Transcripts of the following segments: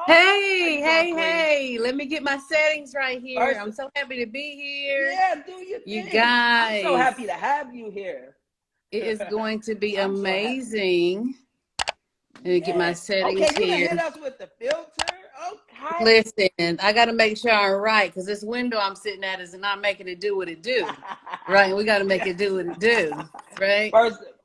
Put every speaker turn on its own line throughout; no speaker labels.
Hey,
doing,
hey,
Queen?
hey, let me get my settings right here.
First,
I'm so happy to be here.
yeah, do your
You
thing. I'm so
guys,
happy to have you here.
it is going to be
I'm so happy.
amazing. Let me get my
Yeah. Okay,
settings
you done hit
here.
us with the filter. Okay.
Listen, I got to make sure I'm right because this window I'm sitting at is not making it do what it do. Right? We got to make
Yeah.
it do what it do. Right?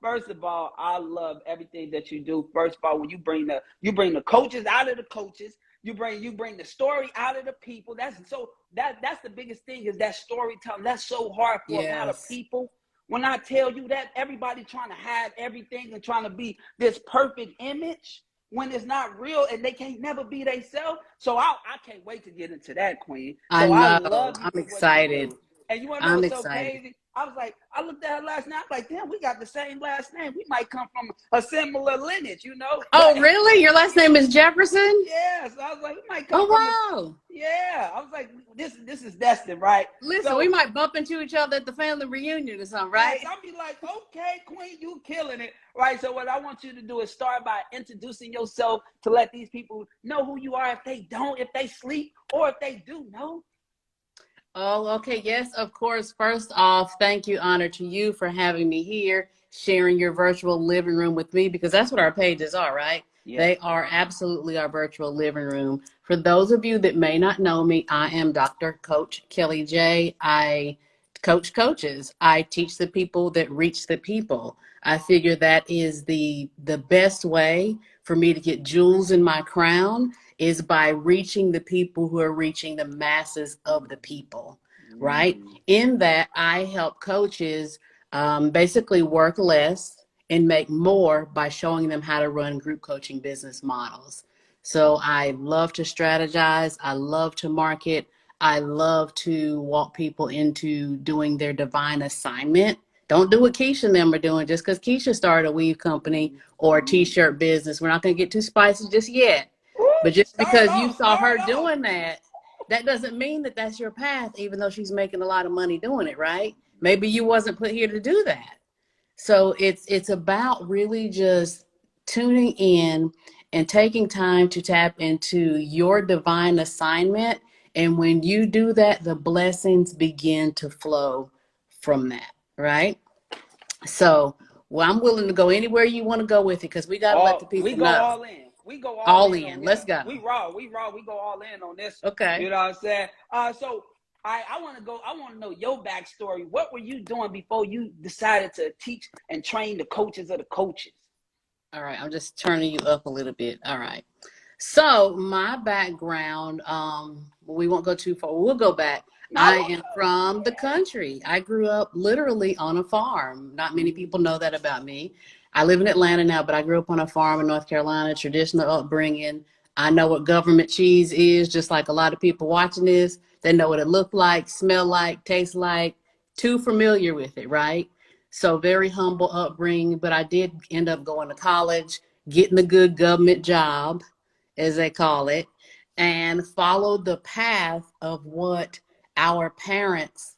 First of all, I love everything that you do. First of all, when you bring the coaches out of the coaches, you bring the story out of the people. That's the biggest thing is that storytelling. That's so hard for a lot of
Yes.
people. When I tell you that everybody trying to have everything and trying to be this perfect image when it's not real and they can't never be themselves. So I can't wait to get into that, Queen.
I
So I
know.
love you
I'm
for what you
excited.
do. And you want to know
I'm
what's so
excited.
crazy? I was like, I looked at her last night. I was like, damn, we got the same last name. We might come from a similar lineage, you know?
Oh,
But
really? Your last name is Jefferson?
yeah, so I was like, we might come
Oh,
from a
wow.
yeah. I was like, this is destined, right?
Listen, we
So
might bump into each other at the family reunion or something,
yes,
right?
I'll be like, okay, Queen, you killing it, right? So what I want you to do is start by introducing yourself to let these people know who you are if they don't, if they sleep, or if they do know.
Oh, okay. Yes, of course. First off, thank you, honor to you for having me here, sharing your virtual living room with me, because that's what our pages are, right?
Yeah.
They are absolutely our virtual living room. For those of you that may not know me, I am Dr. Coach Kelly J. I coach coaches. I teach the people that reach the people. I figure that is the best way for me to get jewels in my crown is by reaching the people who are reaching the masses of the people, right?
Mm.
In that, I help coaches basically work less and make more by showing them how to run group coaching business models. So I love to strategize, I love to market, I love to walk people into doing their divine assignment. Don't do what Keisha and them are doing just because Keisha started a weave company or a
Mm.
t-shirt business. We're not going to get too spicy just yet.
Ooh,
But just
start
because you
off,
saw her
start off.
doing that, that doesn't mean that that's your path, even though she's making a lot of money doing it, right? Maybe you wasn't put here to do that. So it's about really just tuning in and taking time to tap into your divine assignment. And when you do that, the blessings begin to flow from that, right? So, well, I'm willing to go anywhere you want to go with it because we got to let the
All we
people
go
know.
all in. We go all
All
in on
in. Let's
here.
go.
We raw. We raw. We go all in on this one.
Okay.
You know what I'm saying? So I want to go. I want to know your backstory. What were you doing before you decided to teach and train the coaches of the coaches?
All right. I'm just turning you up a little bit. All right. So my background, we won't go too far. We'll go back.
No.
I am from the country. I grew up literally on a farm. Not many people know that about me. I live in Atlanta now, but I grew up on a farm in North Carolina, traditional upbringing. I know what government cheese is, just like a lot of people watching this. They know what it looked like, smell like, taste like, too familiar with it, right? So very humble upbringing, but I did end up going to college, getting a good government job, as they call it, and followed the path of what our parents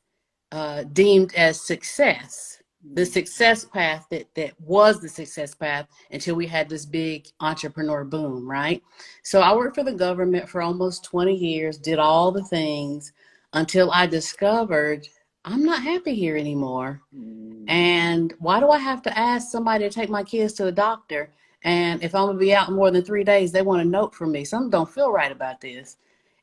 deemed as success, the success path that was the success path until we had this big entrepreneur boom, right? So I worked for the government for almost 20 years, did all the things until I discovered I'm not happy here anymore. And why do I have to ask somebody to take my kids to the doctor? And if I'm gonna be out more than 3 days, they want a note from me. Something don't feel right about this.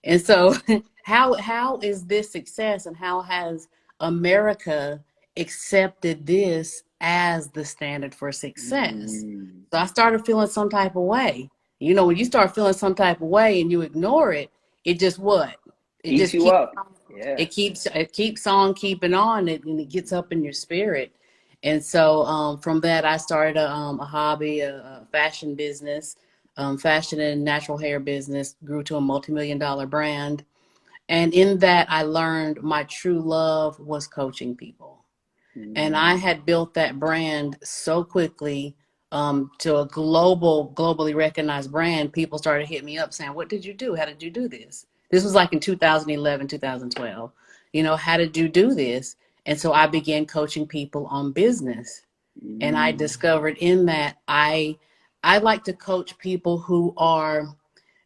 And so, how is this success, and how has America accepted this as the standard for success?
Mm.
So I started feeling some type of way. You know, when you start feeling some type of way and you ignore it, it just what? It
Eat
just
you
keeps
up. Yeah.
it keeps on keeping on, and it gets up in your spirit. And so from that, I started a hobby, a fashion business, fashion and natural hair business, grew to a multi-million-dollar brand. And in that, I learned my true love was coaching people. And I
Mm.
had built that brand so quickly to a globally recognized brand. People started hitting me up saying, "What did you do? How did you do this?" This was like in 2011, 2012. You know, how did you do this? And so I began coaching people on business. And I
Mm.
discovered in that I like to coach people who are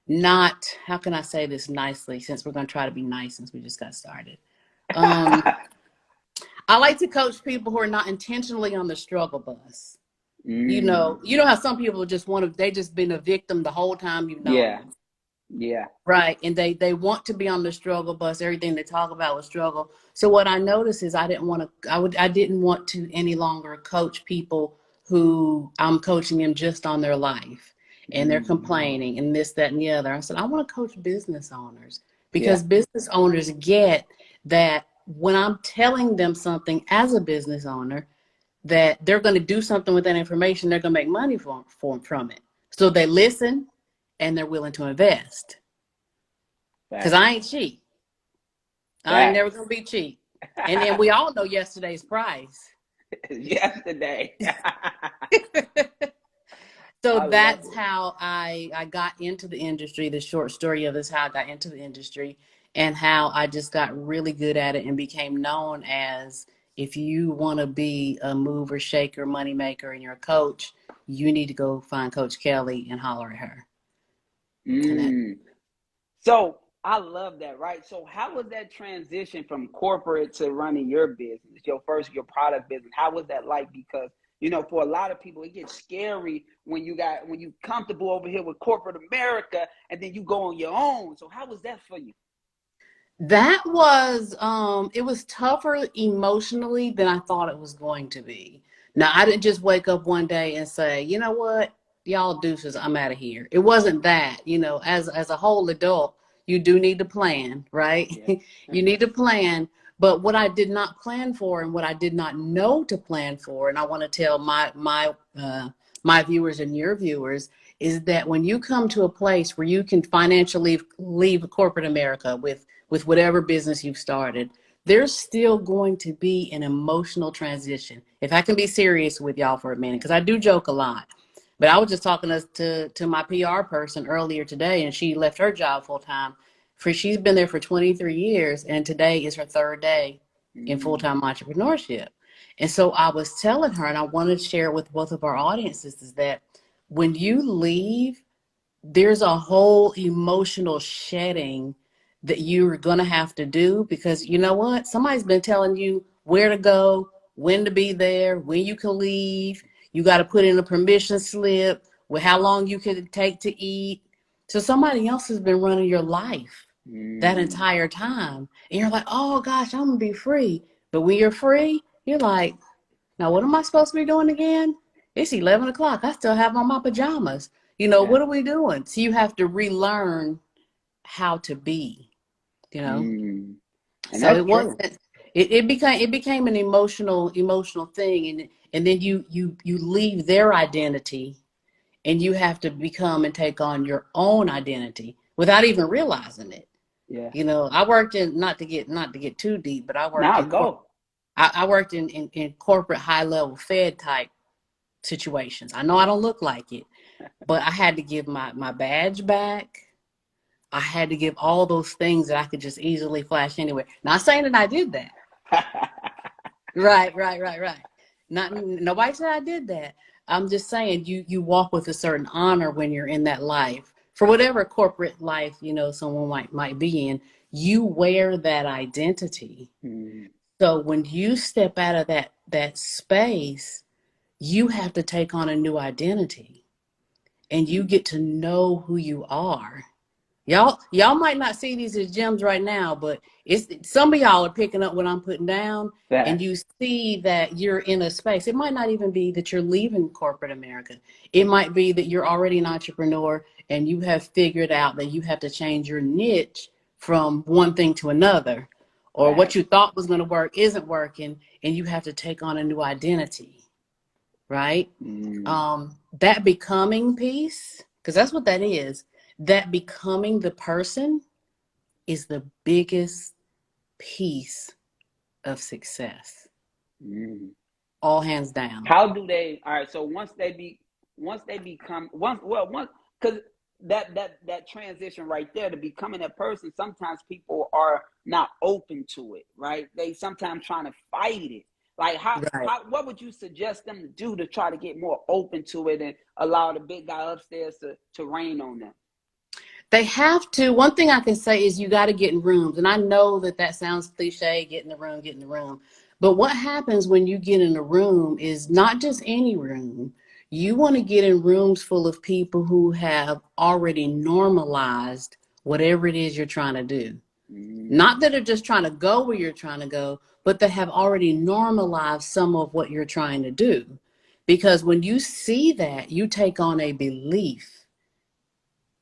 not, how can I say this nicely, since we're going to try to be nice since we just got started. Um, I like to coach people who are not intentionally on the struggle bus. You know how some people just they just been a victim the whole time you've known
Yeah.
them.
Yeah.
Right. And they want to be on the struggle bus. Everything they talk about was struggle. So what I noticed is I didn't want to any longer coach people who I'm coaching them just on their life and they're complaining and this, that, and the other. I said, I want to coach business owners
Yeah.
because business owners get that when I'm telling them something as a business owner, that they're going to do something with that information, they're going to make money from it. So they listen and they're willing to invest. Because
Facts.
I ain't cheap. I ain't never
Facts.
gonna be cheap. And then we all know yesterday's price.
Yesterday.
So
I love
that's
it.
how I got into the industry. The short story of this how I got into the industry and how I just got really good at it and became known as, if you want to be a mover, shaker, money maker, and you're a coach, you need to go find Coach Kelly and holler at her. And that
Mm. So I love that, right? So how was that transition from corporate to running your business, your product business? How was that like? Because for a lot of people, it gets scary when you comfortable over here with corporate America, and then you go on your own. So how was that for you?
That was it was tougher emotionally than I thought it was going to be. Now, I didn't just wake up one day and say, "You know what? Y'all deuces, I'm out of here." It wasn't that, as a whole adult, you do need to plan, right?
Yeah.
You need to plan, but what I did not plan for and what I did not know to plan for, and I want to tell my viewers and your viewers, is that when you come to a place where you can financially leave corporate America with whatever business you've started, there's still going to be an emotional transition. If I can be serious with y'all for a minute, because I do joke a lot. But I was just talking to my PR person earlier today, and she left her job full time. She's been there for 23 years, and today is her third day in full
Mm.
time entrepreneurship. And so I was telling her, and I wanted to share with both of our audiences, is that when you leave, there's a whole emotional shedding that you're going to have to do, because you know what? Somebody's been telling you where to go, when to be there, when you can leave. You got to put in a permission slip with how long you can take to eat. So somebody else has been running your life that
Mm.
entire time. And you're like, oh gosh, I'm going to be free. But when you're free, you're like, now, what am I supposed to be doing again? It's 11 o'clock. I still have on my pajamas.
Yeah.
What are we doing? So you have to relearn how to be, you know?
Mm. And
So
that's
it
true.
wasn't, it became an emotional thing. And then you leave their identity and you have to become and take on your own identity without even realizing it.
Yeah.
I worked in, not to get too deep, but I worked
Now
in corporate.
go.
I worked in corporate high level Fed type situations. I know I don't look like it, but I had to give my badge back. I had to give all those things that I could just easily flash anywhere. Not saying that I did that. Right, right, right, right. Not nobody said I did that. I'm just saying you walk with a certain honor when you're in that life. For whatever corporate life, someone might be in, you wear that identity.
Mm.
So when you step out of that space, you have to take on a new identity and you get to know who you are. Y'all might not see these as gems right now, but it's some of y'all are picking up what I'm putting down, and
Facts.
you see that you're in a space. It might not even be that you're leaving corporate America. It might be that you're already an entrepreneur and you have figured out that you have to change your niche from one thing to another, or what
Facts.
you thought was going to work isn't working, and you have to take on a new identity, right?
Mm.
That becoming piece, because that's what that is. That becoming the person is the biggest piece of success,
Mm.
all hands down.
How do they? All right. So once they become once because that transition right there to becoming that person, sometimes people are not open to it, right? They sometimes trying to fight it. Like
Right.
what would you suggest them to do to try to get more open to it and allow the big guy upstairs to reign on them?
They have to. One thing I can say is you got to get in rooms. And I know that that sounds cliche, get in the room, get in the room. But what happens when you get in a room is not just any room. You want to get in rooms full of people who have already normalized whatever it is you're trying to do. Not that are just trying to go where you're trying to go, but that have already normalized some of what you're trying to do. Because when you see that, you take on a belief.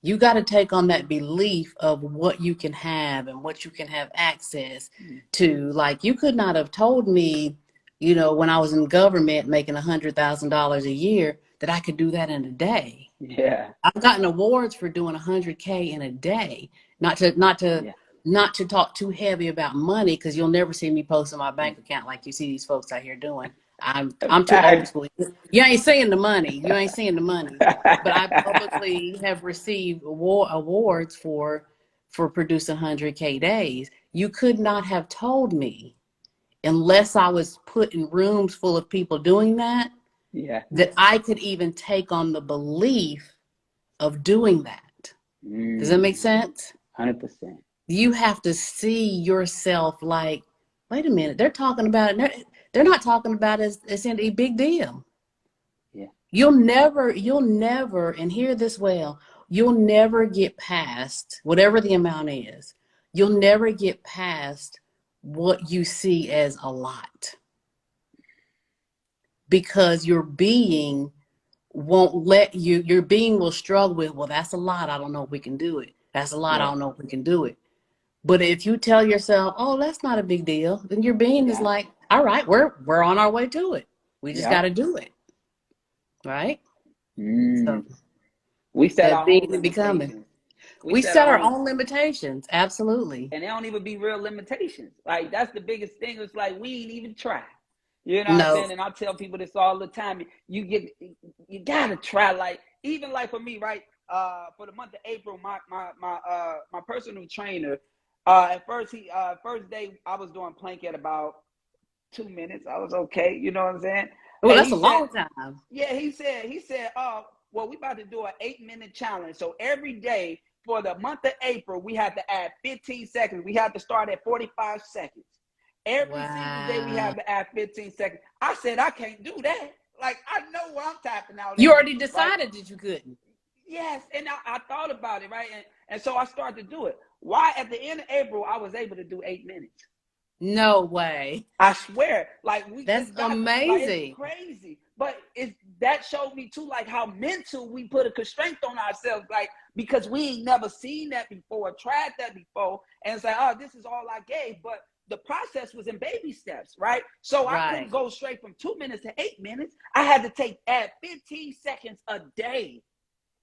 You got to take on that belief of what you can have and what you can have access to. Like, you could not have told me, when I was in government making $100,000 a year, that I could do that in a day.
Yeah.
I've gotten awards for doing 100K in a day. Not to
Yeah.
not to talk too heavy about money, because you'll never see me posting my bank account like you see these folks out here doing. I'm too old
Facts.
school. You ain't seeing the money. You ain't seeing the money. But I publicly have received awards for producing 100K days. You could not have told me, unless I was put in rooms full of people doing that,
Yeah.
that I could even take on the belief of doing that. Does that make sense?
100%.
You have to see yourself like, wait a minute, they're talking about it. They're not talking about it as it's a big deal.
Yeah.
You'll never, and hear this well, you'll never get past whatever the amount is. You'll never get past what you see as a lot, because your being won't let you, your being will struggle with, well, that's a lot. I don't know if we can do it. That's a lot. I
Yeah.
don't know if we can do it. But if you tell yourself, oh, that's not a big deal, then your being is
Yeah.
like, all right, we're on our way to it. We just got
Yeah.
to do it. Right? So
We set
that
our own
being and becoming.
limitations. We
We
set
set
our
our
own,
own limitations. Absolutely.
and they don't even be real limitations. Like, that's the biggest thing. It's like, we ain't even try. You know what I'm
No.
saying? And I tell people this all the time. You gotta try. Like, even like for me, right? For the month of April, my personal trainer, at first first day I was doing plank at about 2 minutes. I was okay. You know what I'm saying?
Well,
And
that's
he
a
said,
long time.
yeah, he said, well, we about to do an 8-minute challenge. So every day for the month of April, we have to add 15 seconds. We have to start at 45 seconds. Every single day we
Wow.
have to add 15 seconds. I said, I can't do that. Like, I know where I'm tapping out
You
at.
already
Like,
decided that you couldn't.
yes. And I thought about it, right? And so I started to do it. Why at the end of April, I was able to do 8 minutes.
No way.
I swear, like,
That's
it's not like, it's
amazing.
crazy, but that showed me too, like, how mental we put a constraint on ourselves, like, because we ain't never seen that before, tried that before, and it's like, oh, this is all I gave, but the process was in baby steps, right? So I couldn't
Right.
go straight from 2 minutes to 8 minutes. I had to add 15 seconds a day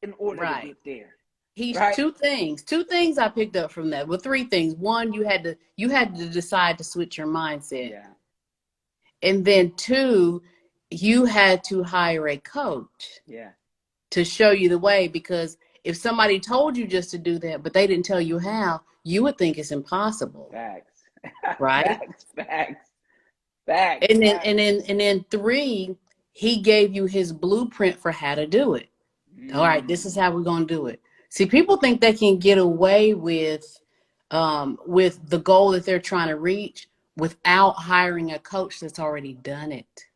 in order to
Right.
get there,
He's
right?
two things I picked up from that. Well, three things. One, you had to decide to switch your mindset.
Yeah,
And then two, you had to hire a coach
yeah,
to show you the way, because if somebody told you just to do that, but they didn't tell you how, you would think it's impossible,
facts,
right?
facts, facts, facts,
And then
facts.
and then three, he gave you his blueprint for how to do it. All right, this is how we're going to do it. See, people think they can get away with the goal that they're trying to reach without hiring a coach that's already done it.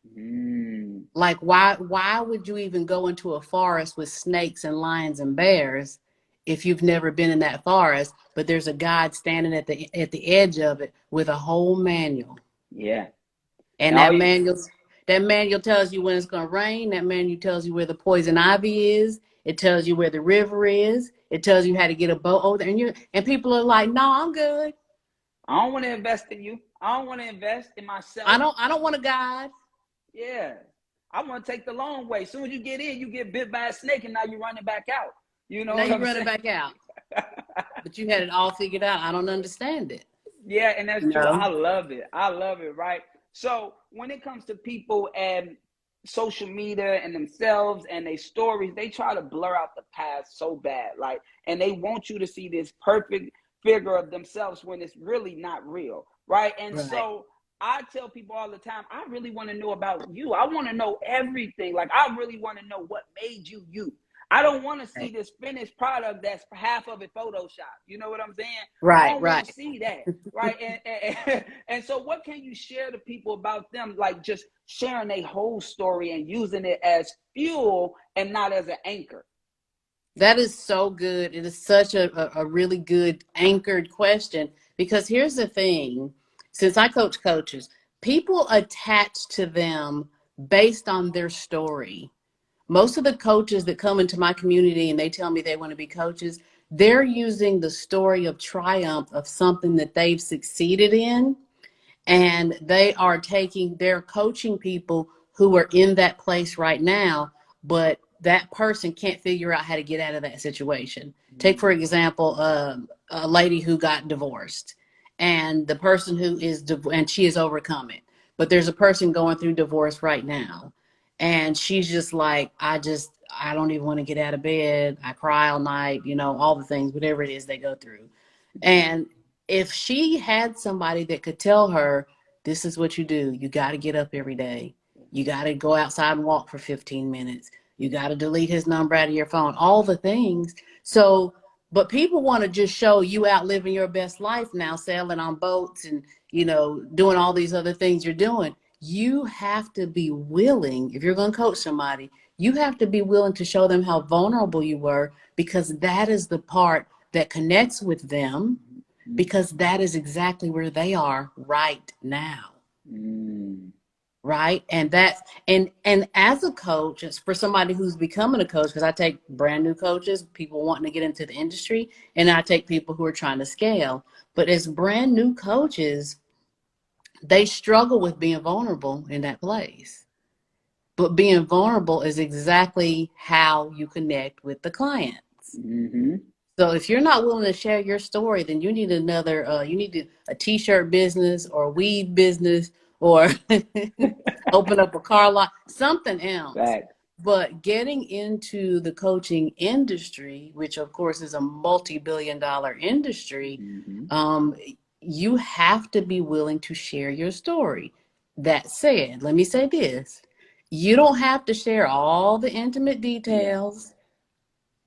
Like, why would you even go into a forest with snakes and lions and bears if you've never been in that forest, but there's a guide standing at the edge of it with a whole manual.
Yeah.
And
And all
that
you,
manual tells you when it's going to rain. That manual tells you where the poison ivy is. It tells you where the river is. It tells you how to get a boat over there. And people are like, "No, I'm good.
I don't want to invest in you. I don't want to invest in
I
myself.
don't I don't want a guide."
Yeah. I want to take the long way. As soon as you get in, you get bit by a snake and now you're running back out. You know
Now
what
you're
I'm
running
saying?
back out, but you had it all figured out. I don't understand it.
Yeah, and that's true.
No.
I love it. I love it, right? So when it comes to people and social media and themselves and their stories, they try to blur out the past so bad. Like, and they want you to see this perfect figure of themselves when it's really not real, right? And
Right.
so I tell people all the time, I really want to know about you. I want to know everything. Like, I really want to know what made you you. I don't want to see this finished product that's half of it Photoshop. You know what I'm saying? I
Right,
don't want to
right.
see that. Right. And so what can you share to people about them, like just sharing a whole story and using it as fuel and not as an anchor?
That is so good. It is such a really good anchored question, because here's the thing. Since I coach coaches, people attach to them based on their story. Most of the coaches that come into my community and they tell me they want to be coaches, they're using the story of triumph of something that they've succeeded in, and they're coaching people who are in that place right now, but that person can't figure out how to get out of that situation. Take, for example, a lady who got divorced, and the person who is and she has overcome it, but there's a person going through divorce right now, and she's just like, I don't even want to get out of bed. I cry all night, all the things, whatever it is they go through. And if she had somebody that could tell her, this is what you do, you got to get up every day. You got to go outside and walk for 15 minutes. You got to delete his number out of your phone, all the things. So, but people want to just show you out living your best life now, sailing on boats and, doing all these other things you're doing. You have to be willing, if you're going to coach somebody, you have to be willing to show them how vulnerable you were, because that is the part that connects with them, because that is exactly where they are right now.
Mm.
Right. And as a coach, it's for somebody who's becoming a coach, because I take brand new coaches, people wanting to get into the industry, and I take people who are trying to scale. But as brand new coaches, they struggle with being vulnerable in that place. But being vulnerable is exactly how you connect with the clients.
Mm-hmm.
So if you're not willing to share your story, then you need a t-shirt business or a weed business, or open up a car lot, something else.
Fact.
But getting into the coaching industry, which of course is a multi-billion-dollar industry,
Mm-hmm.
um, you have to be willing to share your story. That said, let me say this. You don't have to share all the intimate
Yeah.
details,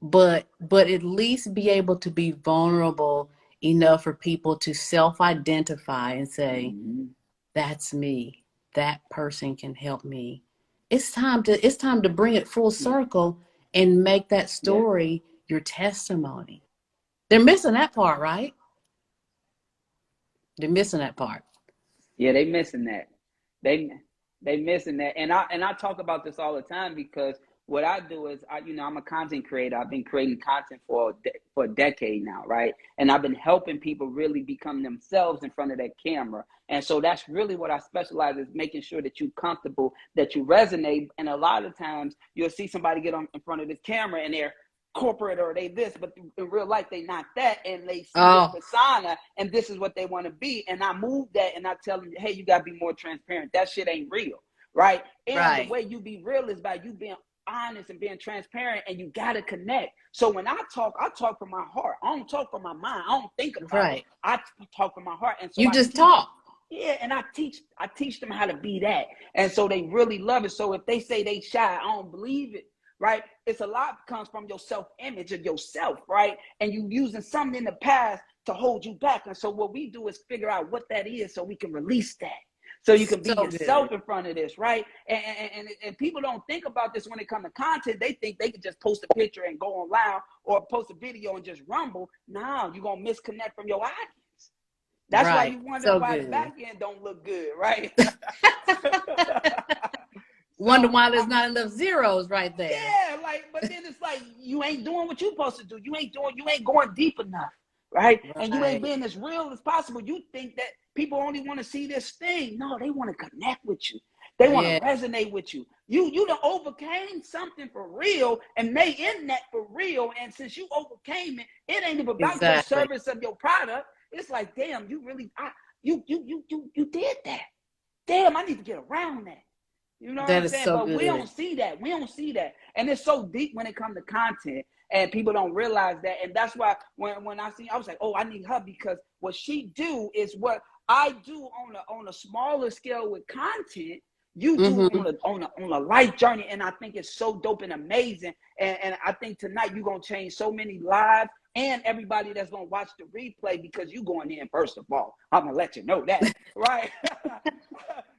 but at least be able to be vulnerable enough for people to self-identify and say,
Mm-hmm.
that's me. That person can help me. It's time to bring it full
Yeah.
circle and make that
Yeah.
story your testimony. They're missing that part, right? They're missing that part.
Yeah, they missing that. They they missing that. And I talk about this all the time, because what I do is I'm a content creator. I've been creating content for a decade now, right? And I've been helping people really become themselves in front of that camera. And so that's really what I specialize is making sure that you're comfortable, that you resonate. And a lot of times you'll see somebody get on in front of this camera and they're corporate or they this, but in real life they not that, and they see this
Oh,
persona and this is what they want to be. And I move that and I tell them, hey, you gotta be more transparent. That shit ain't real, right? And the
right,
way you be real is by you being honest and being transparent, and you gotta connect. So when I talk from my heart. I don't talk from my mind. I don't think about it.
right.
I talk from my heart. And so
You
I
just
teach.
talk.
Yeah, and I teach them how to be that. And so they really love it. So if they say they shy, I don't believe it, right? It's a lot comes from your self-image of yourself, right? And you using something in the past to hold you back. And so what we do is figure out what that is so we can release that. So you can be
So good.
yourself in front of this, right? And people don't think about this when it comes to content. They think they can just post a picture and go online, or post a video and just rumble. No, you're gonna misconnect from your audience. That's why
Right.
you wondering
So
why the
good.
back end don't look good, right?
Wonder
So
why there's not enough zeros right there.
yeah, like, but then it's like you ain't doing what you supposed to do. You ain't going deep enough, right? And you ain't
Right.
being as real as possible. You think that people only want to see this thing. No, they want to connect with you. They want to
Yeah,
resonate with you. You done overcame something for real and made internet for real. And since you overcame it, it ain't even about your
exactly.
service of your product. It's like, damn, you really, you did that. Damn, I need to get around that. You know what
That
I'm
is
saying?
so
But we don't
good.
see that. We don't see that. And it's so deep when it comes to content, and people don't realize that. And that's why when I was like, oh, I need her, because what she do is what I do on a smaller scale with content, You two
Mm-hmm.
on a life journey, and I think it's so dope and amazing. And I think tonight you're gonna change so many lives and everybody that's gonna watch the replay, because you going in first of all. I'm gonna let you know that, right?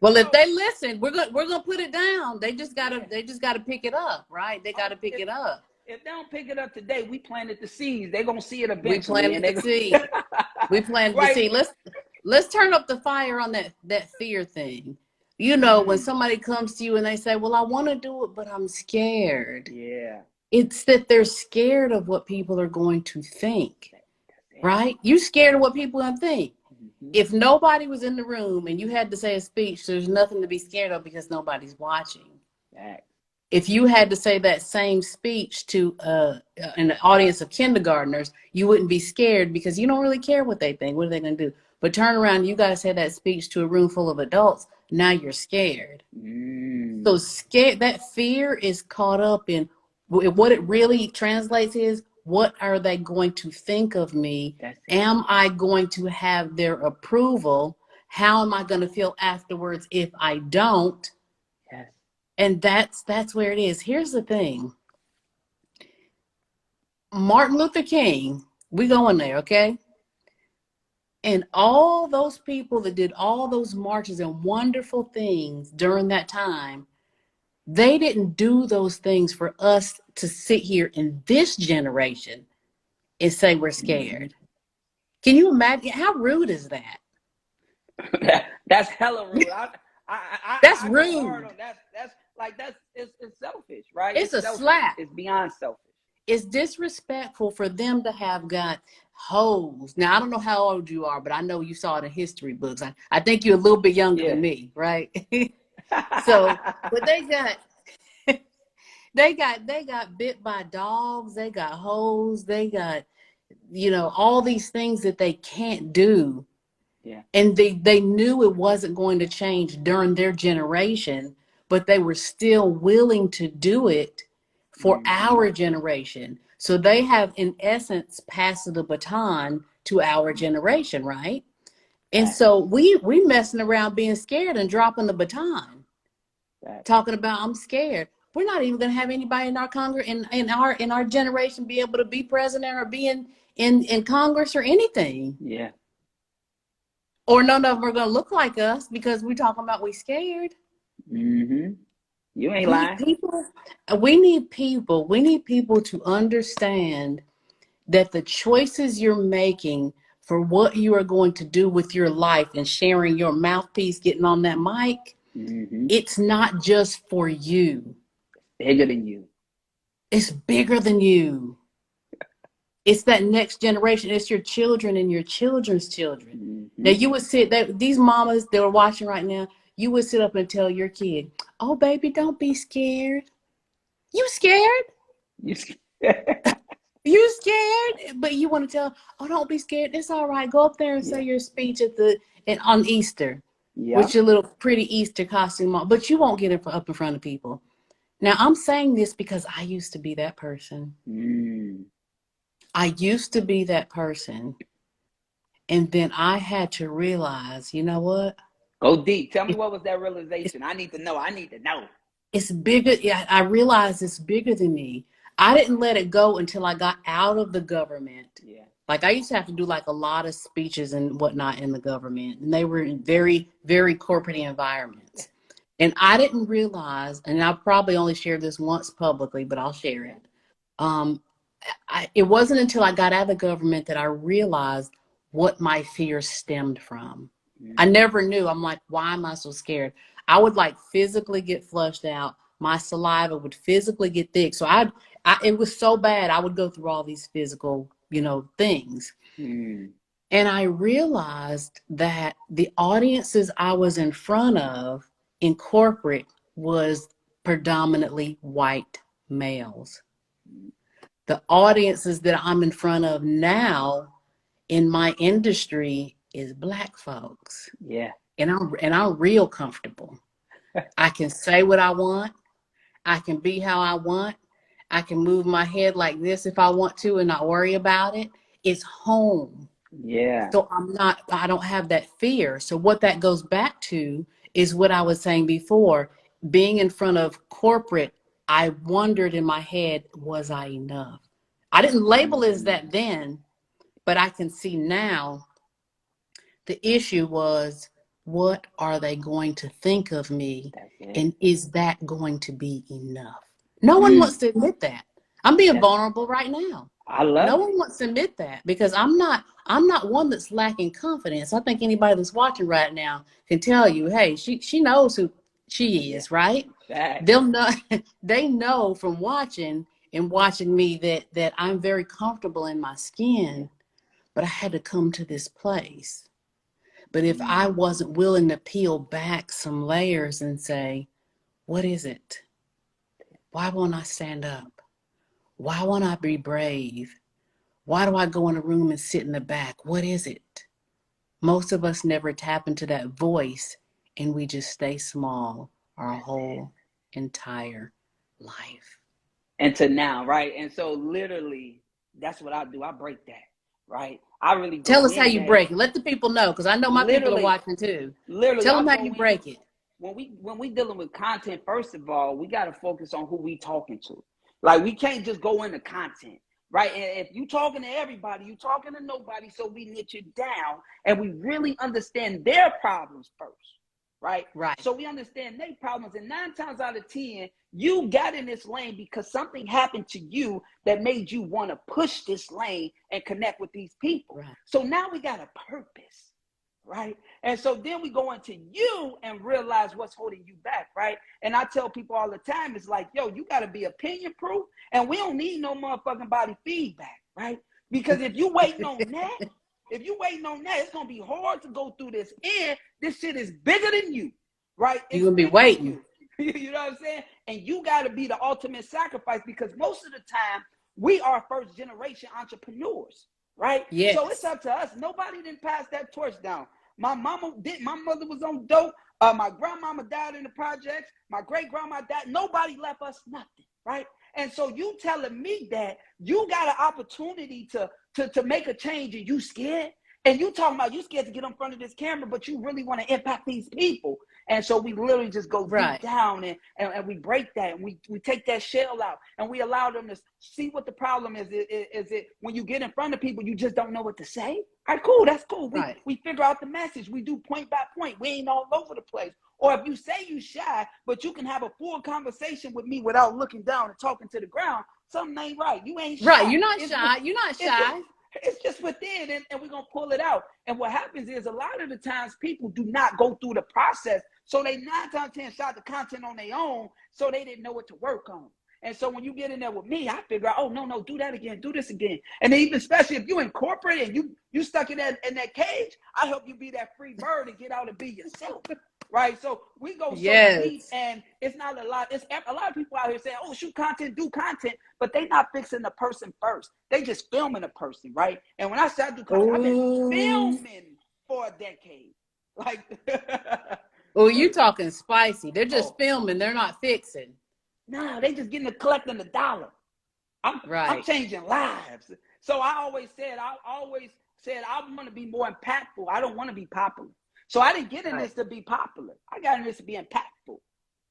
Well, if
So
they listen, we're gonna put it down. They just gotta pick it up, right? They gotta pick
if
it up.
if they don't pick it up today, we planted the seeds. They're gonna see it
We
eventually, and
planted
they
the seed. We planted the
right.
seed. Let's turn up the fire on that fear thing. You know, when
Mm,
somebody comes to you and they say, "Well, I want to do it, but I'm scared."
yeah,
It's that they're scared of what people are going to think,
that's it.
right? You scared of what people are going to think.
Mm-hmm.
If nobody was in the room and you had to say a speech, there's nothing to be scared of because nobody's watching.
That,
If you had to say that same speech to an audience of kindergartners, you wouldn't be scared because you don't really care what they think. What are they going to do? But turn around, you got to say that speech to a room full of adults. Now you're scared. So scared, that fear is caught up in what it really translates is, what are they going to think of me?
that's it.
Am I going to have their approval? How am I going to feel afterwards if I don't?
Yes.
And that's where it is. Here's the thing. Martin Luther King, we going there, okay? And all those people that did all those marches and wonderful things during that time, they didn't do those things for us to sit here in this generation and say we're
Mm-hmm.
scared. Can you imagine? How rude is that?
That's hella rude.
That's
I go hard
rude.
on that. That's like it's selfish, right?
It's
It's
a
selfish.
slap.
It's beyond selfish.
It's disrespectful for them to have got hose. Now, I don't know how old you are, but I know you saw it in history books. I think you're a little bit younger than
Yeah.
me, right? So, but they got bit by dogs, they got hose, they got, all these things that they can't do.
Yeah.
And they knew it wasn't going to change during their generation, but they were still willing to do it for
Mm-hmm.
our generation. So they have, in essence, passed the baton to our generation, right? And
That,
so we messing around being scared and dropping the baton,
that.
talking about I'm scared. We're not even going to have anybody in our Congress in our generation be able to be president or be in Congress or anything.
Yeah.
Or none of them are going to look like us because we're talking about we scared.
Mm-hmm. You ain't
We
lying.
people, we need people to understand that the choices you're making for what you are going to do with your life and sharing your mouthpiece, getting on that mic,
Mm-hmm.
it's not just for you.
Bigger than you.
It's bigger than you. It's that next generation. It's your children and your children's children. Now
Mm-hmm.
you would these mamas that are watching right now, you would sit up and tell your kid, "Oh, baby, don't be scared. You scared?
You.
You scared?" But you want to tell, "Oh, don't be scared. It's all right. Go up there and
Yeah.
say your speech on Easter
Yeah.
with your little pretty Easter costume on." But you won't get it up in front of people. Now I'm saying this because I used to be that person.
Mm.
I used to be that person. And then I had to realize, you know what?
Go deep. Tell me
It,
what was that
it's,
realization. I need to know. I need to know.
it's bigger. Yeah, I realized it's bigger than me. I didn't let it go until I got out of the government.
Yeah.
Like I used to have to do like a lot of speeches and whatnot in the government. And they were in very, very corporate environments. And I didn't realize, and I probably only shared this once publicly, but I'll share
Yeah.
it. Um, it wasn't until I got out of the government that I realized what my fear stemmed from. I
Mm.
never knew. I'm like, why am I so scared? I would like physically get flushed out. My saliva would physically get thick. So it was so bad. I would go through all these physical, things.
Mm.
And I realized that the audiences I was in front of in corporate was predominantly white males. The audiences that I'm in front of now in my industry is black folks.
Yeah.
And I'm real comfortable. I can say what I want. I can be how I want. I can move my head like this if I want to and not worry about it. It's home.
Yeah.
So I don't have that fear. So what that goes back to is what I was saying before. Being in front of corporate, I wondered in my head, was I enough? I didn't label it as that then, but I can see now the issue was, what are they going to think of me? And is that going to be enough? No one wants to admit that. I'm being vulnerable right now.
I love
No
it.
one wants to admit that, because I'm not one that's lacking confidence. I think anybody that's watching right now can tell you, hey, she knows who she is, right?
Fact.
They'll know they know from watching me that I'm very comfortable in my skin, but I had to come to this place. But if I wasn't willing to peel back some layers and say, what is it? Why won't I stand up? Why won't I be brave? Why do I go in a room and sit in the back? What is it? Most of us never tap into that voice, and we just stay small our whole entire life.
And to now, right? And so literally, that's what I do. I break that, right? I really
Tell
go
us how
in
you
there.
break it. Let the people know, because I know my people are
Literally,
watching too.
literally,
Tell
I
them how
go
you
in.
break it.
When we dealing with content, first of all, we got to focus on who we talking to. Like, we can't just go into content, right? And if you talking to everybody, you talking to nobody. So we niche it down and we really understand their problems first, right?
Right.
So we understand their problems, and 9 times out of 10, you got in this lane because something happened to you that made you want to push this lane and connect with these people.
Right.
So now we got a purpose, right? And so then we go into you and realize what's holding you back, right? And I tell people all the time, it's like, yo, you got to be opinion proof, and we don't need no motherfucking body feedback, right? Because if you waiting on that, it's going to be hard to go through this. And this shit is bigger than you, right?
You're going to be waiting.
You know what I'm saying? And you got to be the ultimate sacrifice, because most of the time we are first generation entrepreneurs, right?
Yes.
So it's up to us. Nobody didn't pass that torch down. My mama did. My mother was on dope. My grandmama died in the projects. My great grandma died. Nobody left us nothing, right? And so you telling me that you got an opportunity to make a change, and you scared? And you talking about you scared to get in front of this camera, but you really want to impact these people. And so we literally just go deep down and we break that, and we take that shell out, and we allow them to see what the problem is. Is it when you get in front of people, you just don't know what to say? All right, cool, that's cool. We figure out the message. We do point by point. We ain't all over the place. Or if you say you shy, but you can have a full conversation with me without looking down and talking to the ground, something ain't right. You ain't shy.
Right, you're not shy. You're not shy.
It's just within, and we're going to pull it out. And what happens is, a lot of the times people do not go through the process. So they 9 times out of 10 shot the content on their own, so they didn't know what to work on. And so when you get in there with me, I figure out, oh, no, do that again, do this again. And then even especially if you incorporate and you stuck in that cage, I help you be that free bird and get out and be yourself. Right? So we go so deep, and it's not a lot. It's a lot of people out here saying, oh, shoot content, do content, but they not fixing the person first. They just filming a person, right? And when I say I do content, I've been filming for a decade. Like,
oh, you talking spicy. They're just filming. They're not fixing.
Nah, they just collecting the dollar. I'm changing lives. So I always said I want to be more impactful. I don't want to be popular. So I didn't get in this to be popular. I got in this to be impactful.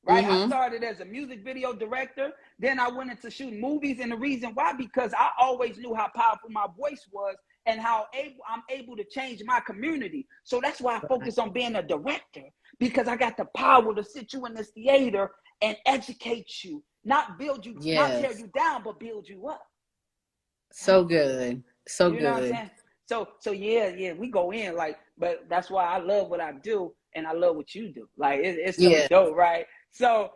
Right? I started as a music video director. Then I went into shooting movies. And the reason why, because I always knew how powerful my voice was and how I'm able to change my community. So that's why I focus on being a director, because I got the power to sit you in this theater and educate you, not build you, not tear you down, but build you up.
So good. So
good. You know what I'm saying? So yeah, we go in but that's why I love what I do, and I love what you do. Like it's so dope, right? So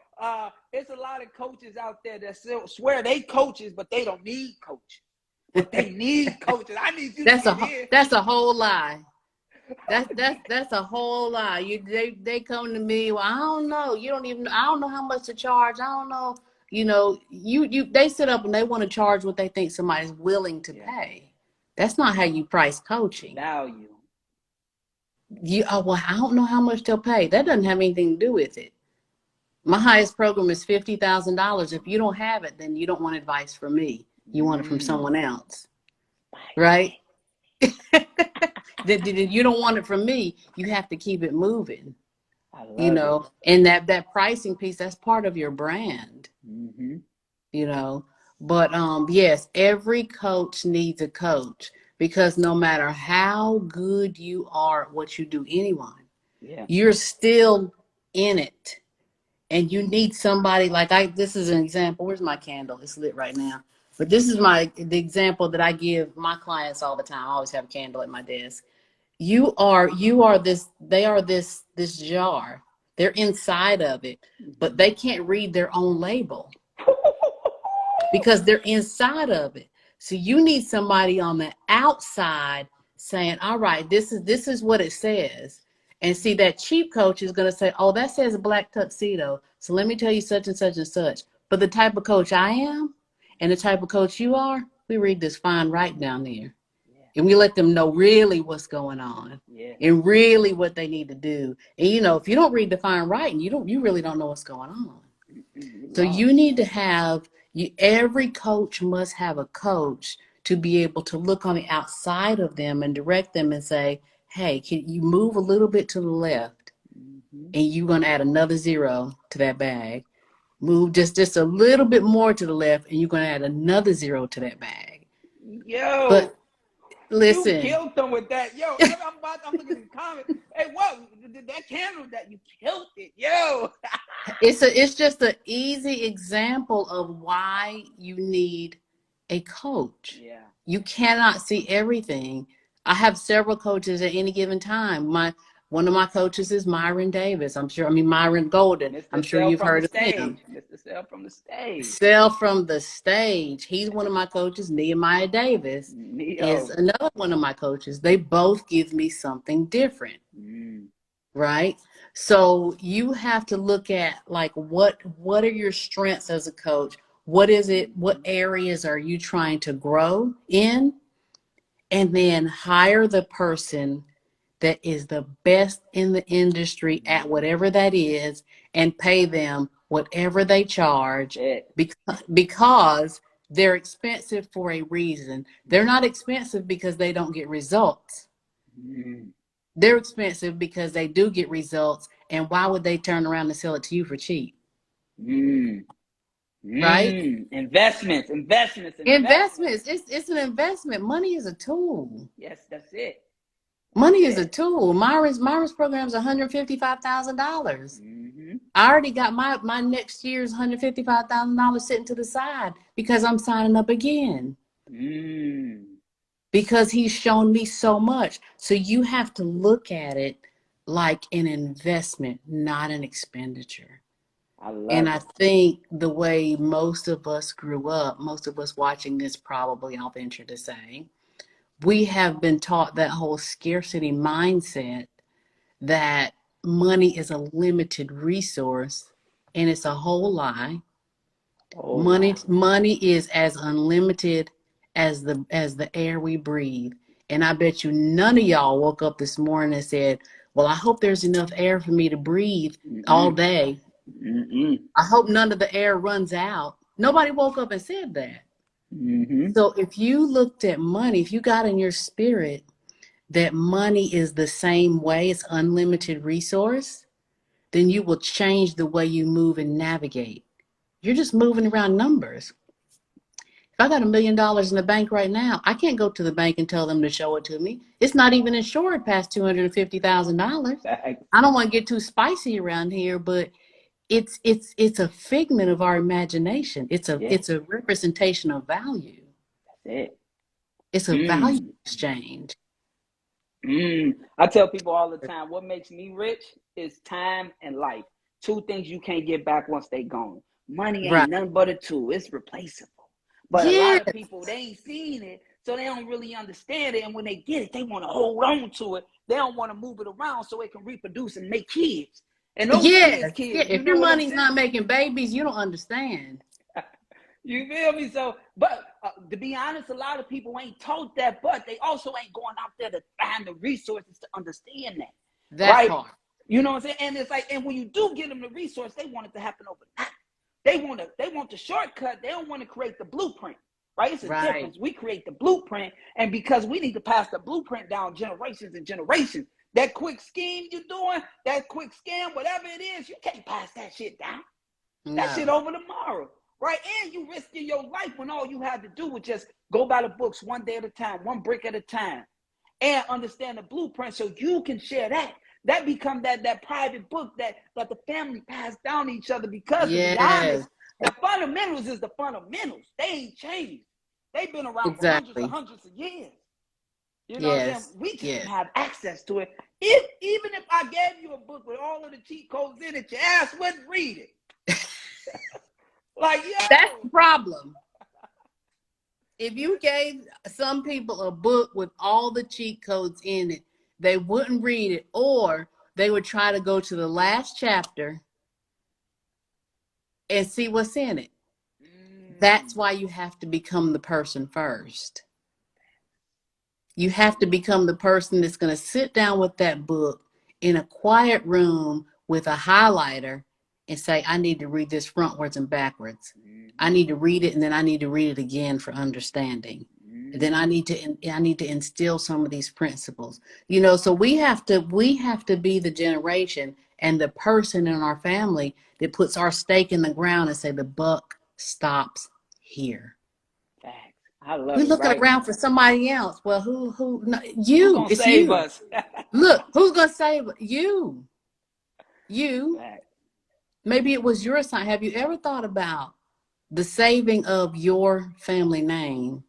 it's a lot of coaches out there that swear they coaches, but they don't need coaches. But they need coaches. I need you to get in.
That's a whole lie. That's a whole lie. They come to me. Well, I don't know. I don't know how much to charge. I don't know. They sit up and they want to charge what they think somebody's willing to pay. That's not how you price coaching.
Value.
Well, I don't know how much they'll pay. That doesn't have anything to do with it. My highest program is $50,000. If you don't have it, then you don't want advice from me. You want it from someone else, right? You don't want it from me. You have to keep it moving.
I
you
love it.
know, and that pricing piece, that's part of your brand,
Mm-hmm.
you know. But yes, every coach needs a coach, because no matter how good you are at what you do, anyone,
Yeah.
you're still in it. And you need somebody like this is an example. Where's my candle? It's lit right now. But this is the example that I give my clients all the time. I always have a candle at my desk. You are this, they are this jar. They're inside of it, but
Mm-hmm.
they can't read their own label because they're inside of it. So you need somebody on the outside saying, all right, this is what it says. And see, that cheap coach is going to say, oh, that says a black tuxedo. So let me tell you such and such and such. But the type of coach I am and the type of coach you are, we read this fine right down there.
Yeah.
And we let them know really what's going on
Yeah.
and really what they need to do. And you know, if you don't read the fine writing, you really don't know what's going on.
Mm-mm,
So
lost.
you need to have every coach must have a coach to be able to look on the outside of them and direct them and say, hey, can you move a little bit to the left,
Mm-hmm.
and you're going to add another zero to that bag. Move just a little bit more to the left, and you're going to add another zero to that bag.
Yo,
But
you
listen,
killed them with that. Yo, I'm looking at the comments. Hey, whoa, that candle that you killed it. Yo.
it's just an easy example of why you need a coach.
Yeah.
You cannot see everything. I have several coaches at any given time. One of my coaches is Myron Davis. Myron Golden. I'm
Mr.
sure
Sell
you've
from the
heard of him.
stage. Mr. Sell from the stage.
Sell from the stage. He's one of my coaches. Nehemiah Davis is
Neo.
another one of my coaches. They both give me something different.
Mm.
Right? So you have to look at like what are your strengths as a coach? What is it? What
Mm-hmm.
areas are you trying to grow in? And then hire the person that is the best in the industry at
Mm-hmm.
whatever that is, and pay them whatever they charge,
It.
because they're expensive for a reason. They're not expensive because they don't get results.
Mm.
They're expensive because they do get results. And why would they turn around and sell it to you for cheap?
Mm.
Right?
Mm. Investments, investments, investments.
Investments. It's an investment. Money is a tool.
Yes, that's it. That's
Money is a
it.
tool. Myra's program is $155,000.
Mm-hmm.
I already got my next year's $155,000 sitting to the side because I'm signing up again.
Mm.
Because he's shown me so much. So you have to look at it like an investment, not an expenditure.
I
And
love
I
it.
think the way most of us grew up, most of us watching this probably, I'll venture to say, we have been taught that whole scarcity mindset, that money is a limited resource, and it's a whole lie.
Oh,
Money is as unlimited as the air we breathe. And I bet you none of y'all woke up this morning and said, well, I hope there's enough air for me to breathe all
Mm-mm.
day.
Mm-mm.
I hope none of the air runs out. Nobody woke up and said that.
Mm-hmm.
So if you looked at money, if you got in your spirit that money is the same way, it's unlimited resource, then you will change the way you move and navigate. You're just moving around numbers. If I got $1 million in the bank right now, I can't go to the bank and tell them to show it to me. It's not even insured past $250,000.
Facts.
I don't want to get too spicy around here, but it's a figment of our imagination. It's a
Yeah,
it's a representation of value.
that's it.
It's a value
Mm.
exchange.
I tell people all the time, what makes me rich is time and life. Two things you can't get back once they gone. Money
Right.
ain't nothing but a tool. It's replaceable. But a lot
Yes.
of people, they ain't seen it, so they don't really understand it. And when they get it, they want to hold on to it. They don't want to move it around so it can reproduce and make kids. And those
Yes. Yeah.
kids, you
If
know
your
what I'm
money's
saying?
not making babies, you don't understand.
You feel me? So, but to be honest, a lot of people ain't taught that, but they also ain't going out there to find the resources to understand that,
That
right?
part.
You know what I'm saying? And it's like, and when you do get them the resource, they want it to happen overnight. They want the shortcut. They don't want to create the blueprint, right? It's a
Right.
difference. We create the blueprint, and because we need to pass the blueprint down generations and generations, That quick scheme you're doing, that quick scam, whatever it is, you can't pass that shit down. That shit
No.
over tomorrow, right? And you risking your life when all you had to do was just go by the books one day at a time, one brick at a time, and understand the blueprint so you can share that. That become that private book that the family passed down to each other, because to be honest,
Yes,
the fundamentals is the fundamentals. They ain't changed. They've been around for hundreds and
exactly.
hundreds of years. You know what I'm saying?
Yes,
We just didn't
yes.
have access to it. Even if I gave you a book with all of the cheat codes in it, your ass wouldn't read it. Like,
That's
yo.
the problem. If you gave some people a book with all the cheat codes in it, they wouldn't read it, or they would try to go to the last chapter and see what's in it. That's why you have to become the person first. You have to become the person that's going to sit down with that book in a quiet room with a highlighter and say, I need to read this frontwards and backwards. I need to read it, and then I need to read it again for understanding. And then I need to instill some of these principles. You know, so we have to be the generation and the person in our family that puts our stake in the ground and say the buck stops here.
Facts. I love
We're
it,
looking
right?
around for somebody else. Well, who? No,
Who
you.
gonna
It's
save
you.
us?
Look, who's gonna save you? You.
Facts.
Maybe it was your sign. Have you ever thought about the saving of your family name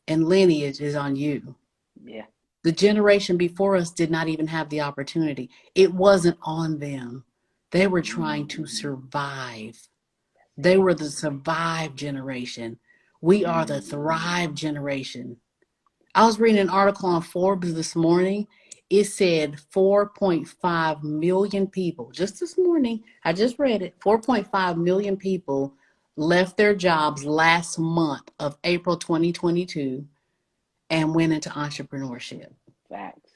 and lineage is on you?
Yeah.
The generation before us did not even have the opportunity. It wasn't on them. They were trying to survive. They were the survive generation. We are the thrive generation. I was reading an article on Forbes this morning. It said 4.5 million people, just this morning, I just read it, 4.5 million people left their jobs last month of April 2022 and went into entrepreneurship.
Facts.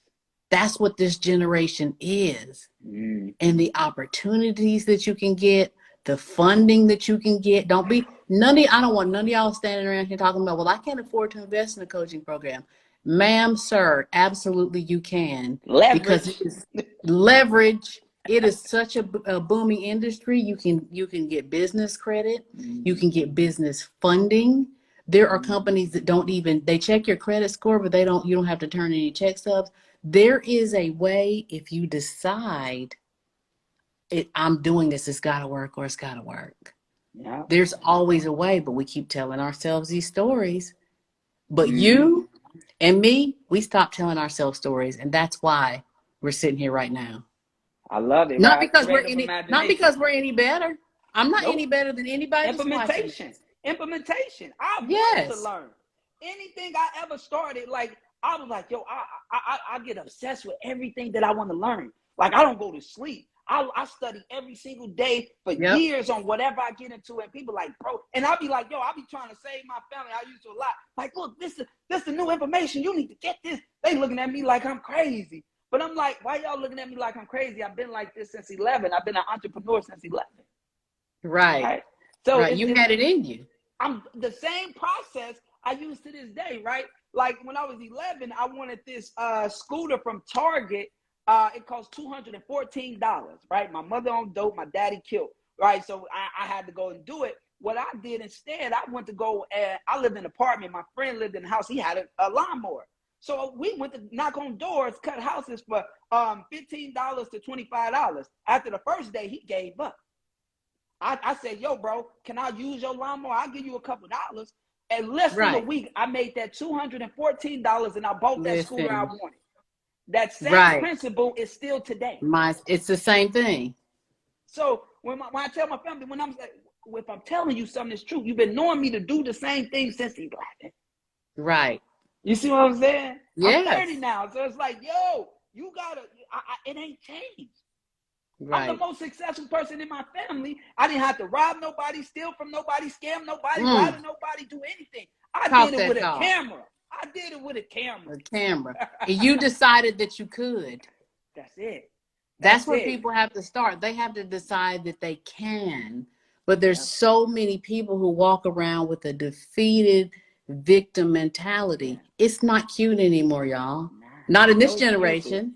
That's what this generation is.
Mm.
And the opportunities that you can get, the funding that you can get. I don't want none of y'all standing around here talking about, well, I can't afford to invest in a coaching program. Ma'am, sir, absolutely you can. Because it
Leverage.
is leverage. It is such a booming industry. You can get business credit. You can get business funding. There are companies that they check your credit score, but you don't have to turn any check stubs. There is a way, if you decide I'm doing this, it's got to work or it's got to work.
Yeah.
There's always a way, but we keep telling ourselves these stories. But
Mm-hmm.
you and me, we stopped telling ourselves stories, and that's why we're sitting here right now.
I love it,
Not
right?
because
Creative imagination.
we're any better. I'm not any
Nope.
better than anybody that's watching
Implementation.
this.
Implementation. I want to
Yes.
learn. Anything I ever started, like, I was like, yo, I get obsessed with everything that I want to learn. Like, I don't go to sleep. I study every single day for
Yep.
years on whatever I get into, and people like, bro, and I'll be like, yo, I'll be trying to save my family. I used to a lot. Like, look, this is the new information. You need to get this. They looking at me like I'm crazy. But I'm like, why y'all looking at me like I'm crazy? I've been like this since 11. I've been an entrepreneur since 11.
Right.
So
Right. You had it in you.
I'm the same process I use to this day, right? Like when I was 11, I wanted this scooter from Target. It cost $214, right? My mother on dope, my daddy killed, right? So I had to go and do it. What I did instead, I went to go and I lived in an apartment. My friend lived in a house. He had a lawnmower. So we went to knock on doors, cut houses for $15 to $25. After the first day, he gave up. I said, yo, bro, can I use your lawnmower? I'll give you a couple dollars. And less than a week, I made that $214 and I bought that scooter I wanted. That same principle is still today.
It's the same thing.
So when I tell my family, if I'm telling you something that's true, you've been knowing me to do the same thing since 11.
Right.
You see what I'm saying?
Yes.
I'm 30 now. So it's like, yo, you gotta, it ain't changed. Right. I'm the most successful person in my family. I didn't have to rob nobody, steal from nobody, scam nobody, lie to nobody, do anything. I did it with a camera. I did it with a camera.
A camera. And you decided that you could.
That's it.
That's where people have to start. They have to decide that they can. But there's so many people who walk around with a defeated victim mentality. It's not cute anymore, y'all. Not in this generation.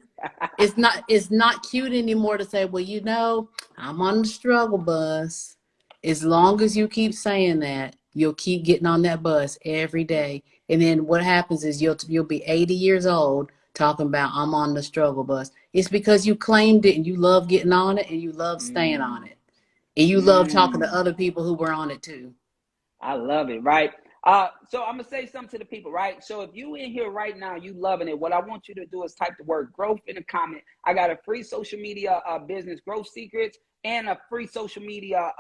It's not cute anymore to say, well, I'm on the struggle bus. As long as you keep saying that, you'll keep getting on that bus every day. And then what happens is you'll be 80 years old talking about I'm on the struggle bus. It's because you claimed it and you love getting on it and you love staying
Mm,
on it. And you love talking to
mm.
other people who were on it too.
I love it, right? So I'm gonna say something to the people, right? So if you in here right now, you loving it, what I want you to do is type the word growth in the comment. I got a free social media business growth secrets and a free social media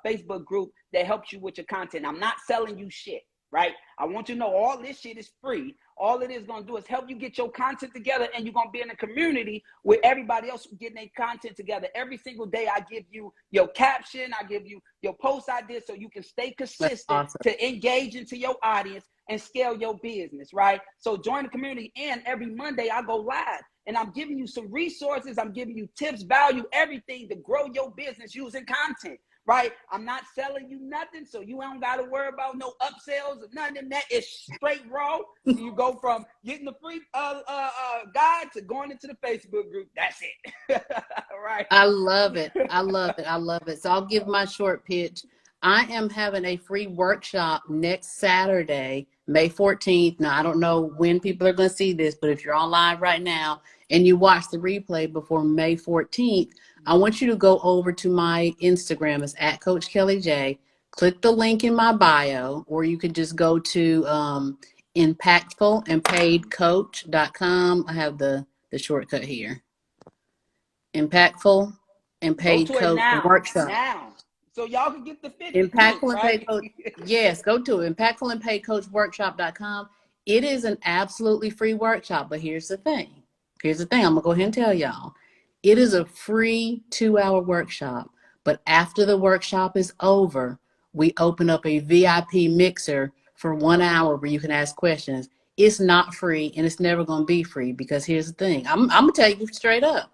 Facebook group that helps you with your content. I'm not selling you shit, right? I want you to know all this shit is free. All it is going to do is help you get your content together, and you're going to be in a community with everybody else getting their content together. Every single day, I give you your caption, I give you your post ideas so you can stay
That's
consistent
awesome.
to engage into your audience and scale your business, right? So join the community, and every Monday, I go live, and I'm giving you some resources. I'm giving you tips, value, everything to grow your business using content. Right? I'm not selling you nothing, so you don't got to worry about no upsells or nothing. That is straight raw. You go from getting the free guide to going into the Facebook group. That's it. Right?
I love it. I love it. I love it. So I'll give my short pitch. I am having a free workshop next Saturday, May 14th. Now, I don't know when people are going to see this, but if you're on live right now and you watch the replay before May 14th, I want you to go over to my Instagram. It's at Coach Kelly J. Click the link in my bio, or you can just go to impactfulandpaidcoach.com. I have the shortcut here. Impactful and
Go
Paid
to it
Coach
now.
Workshop.
Now. So y'all can get the 50 points,
Impactful and
right?
Paid Coach. Yes, go to it. Impactful and Paid Coach Workshop.com. It is an absolutely free workshop, but here's the thing. I'm going to go ahead and tell y'all. It is a free 2-hour workshop, but after the workshop is over, we open up a VIP mixer for 1 hour where you can ask questions. It's not free, and it's never going to be free, because here's the thing. I'm going to tell you straight up.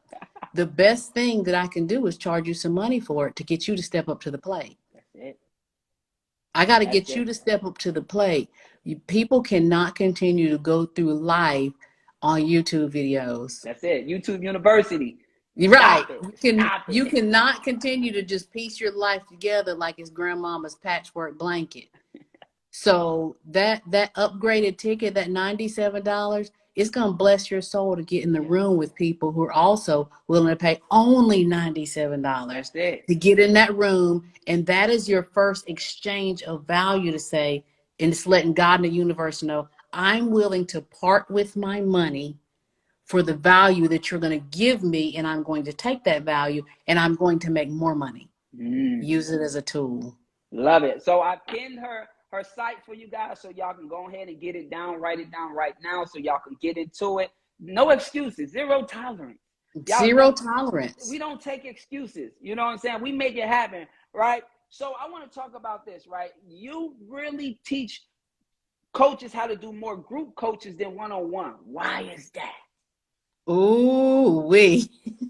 The best thing that I can do is charge you some money for it to get you to step up to the plate.
That's it.
I got to
That's
get you
it.
to step up to the plate. People cannot continue to go through life on YouTube videos.
That's it. YouTube University.
You're right.
Stop it. Stop
You
it.
cannot continue to just piece your life together like it's grandmama's patchwork blanket. So that upgraded ticket, that $97, it's gonna bless your soul to get in the
Yeah.
room with people who are also willing to pay only $97
That's it.
to get in that room. And that is your first exchange of value to say, and it's letting God and the universe know, I'm willing to part with my money for the value that you're going to give me, and I'm going to take that value and I'm going to make more money. Use it as a tool.
Love it. So I pinned her site for you guys so y'all can go ahead and get it down, write it down right now so y'all can get into it. No excuses, zero tolerance. Y'all
Zero
know
tolerance.
we don't take excuses. You know what I'm saying? We make it happen, right? So I want to talk about this, right? You really teach coaches how to do more group coaches than one-on-one. Why is that?
Ooh, we.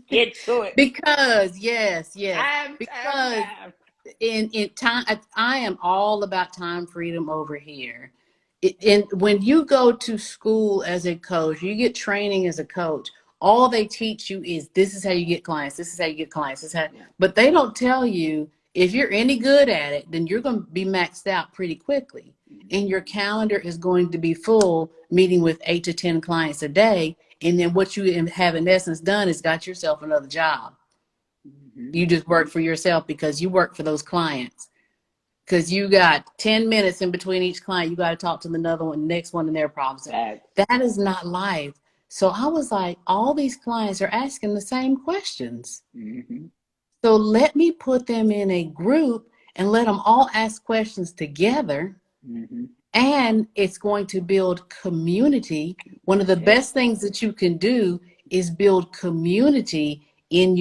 Get to it.
Because yes, because
Time.
in time, I am all about time freedom over here. And when you go to school as a coach, you get training as a coach. All they teach you is this is how you get clients. This is how you get clients. But they don't tell you if you're any good at it, then you're going to be maxed out pretty quickly, and your calendar is going to be full, meeting with 8 to 10 clients a day. And then what you have in essence done is got yourself another job. You just work for yourself because you work for those clients. Because you got 10 minutes in between each client, you got to talk to the another one, next one, and their problems. That is not life. So I was like, all these clients are asking the same questions. So let me put them in a group and let them all ask questions together. And it's going to build community. One of the best things that you can do is build community in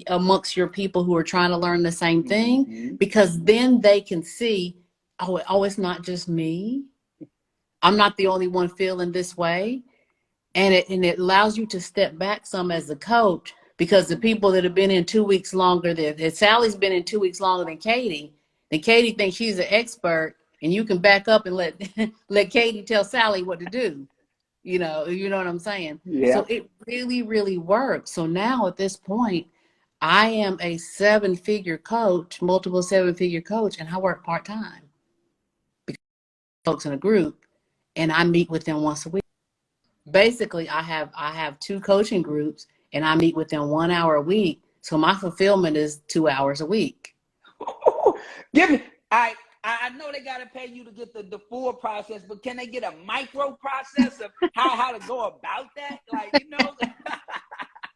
amongst your people who are trying to learn the same thing, because then they can see, oh, it's not just me. I'm not the only one feeling this way. And it allows you to step back some as a coach, because the people that have been in 2 weeks longer, that Sally's been in 2 weeks longer than Katie, and Katie thinks she's an expert, and you can back up and let let Katie tell Sally what to do. You know what I'm saying?
Yeah.
So it really, really works. So now at this point, I am a 7-figure coach, multiple 7-figure coach, and I work part-time because folks in a group and I meet with them once a week. Basically, I have 2 coaching groups and I meet with them 1 hour a week. So my fulfillment is 2 hours a week.
Give me. I know they gotta pay you to get the full process, but can they get a micro process of how to go about that? Like,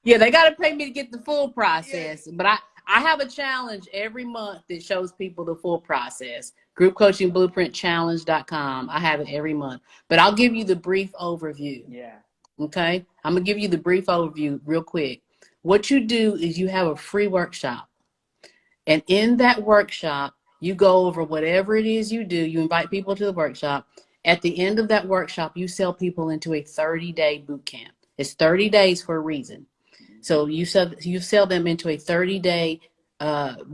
Yeah, they got to pay me to get the full
yeah.
process. But I have a challenge every month that shows people the full process. Group Coaching Blueprint Challenge.com. I have it every month. But I'll give you the brief overview.
Yeah.
Okay? I'm going to give you the brief overview real quick. What you do is you have a free workshop. And in that workshop, you go over whatever it is you do. You invite people to the workshop. At the end of that workshop, you sell people into a 30-day boot camp. It's 30 days for a reason. So you sell them into a 30-day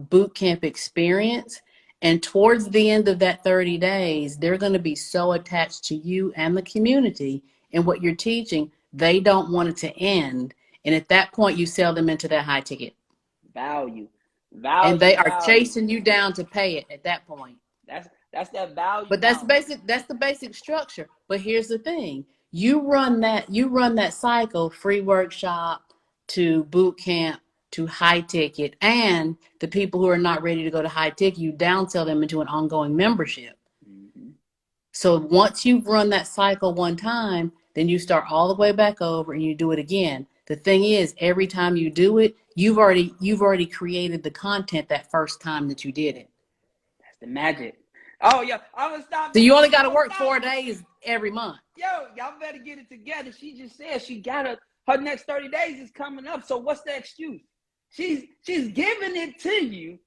boot camp experience. And towards the end of that 30 days, they're going to be so attached to you and the community and what you're teaching, they don't want it to end. And at that point, you sell them into that high ticket.
Value.
And they
Value.
are
Value.
chasing you down to pay it at that point.
That's that value
But that's
now.
the basic structure. But here's the thing. You run that cycle, free workshop to boot camp to high ticket, and the people who are not ready to go to high ticket, you downsell them into an ongoing membership.
Mm-hmm.
So once you've run that cycle one time, then you start all the way back over and you do it again. The thing is, every time you do it, you've already created the content that first time that you did it.
That's the magic. Oh yeah, I'm gonna stop
So
you.
you only got to
I'm gonna
work
stop
4 days every month.
Yo, y'all better get it together. She just said she got her next 30 days is coming up. So what's the excuse? She's giving it to you.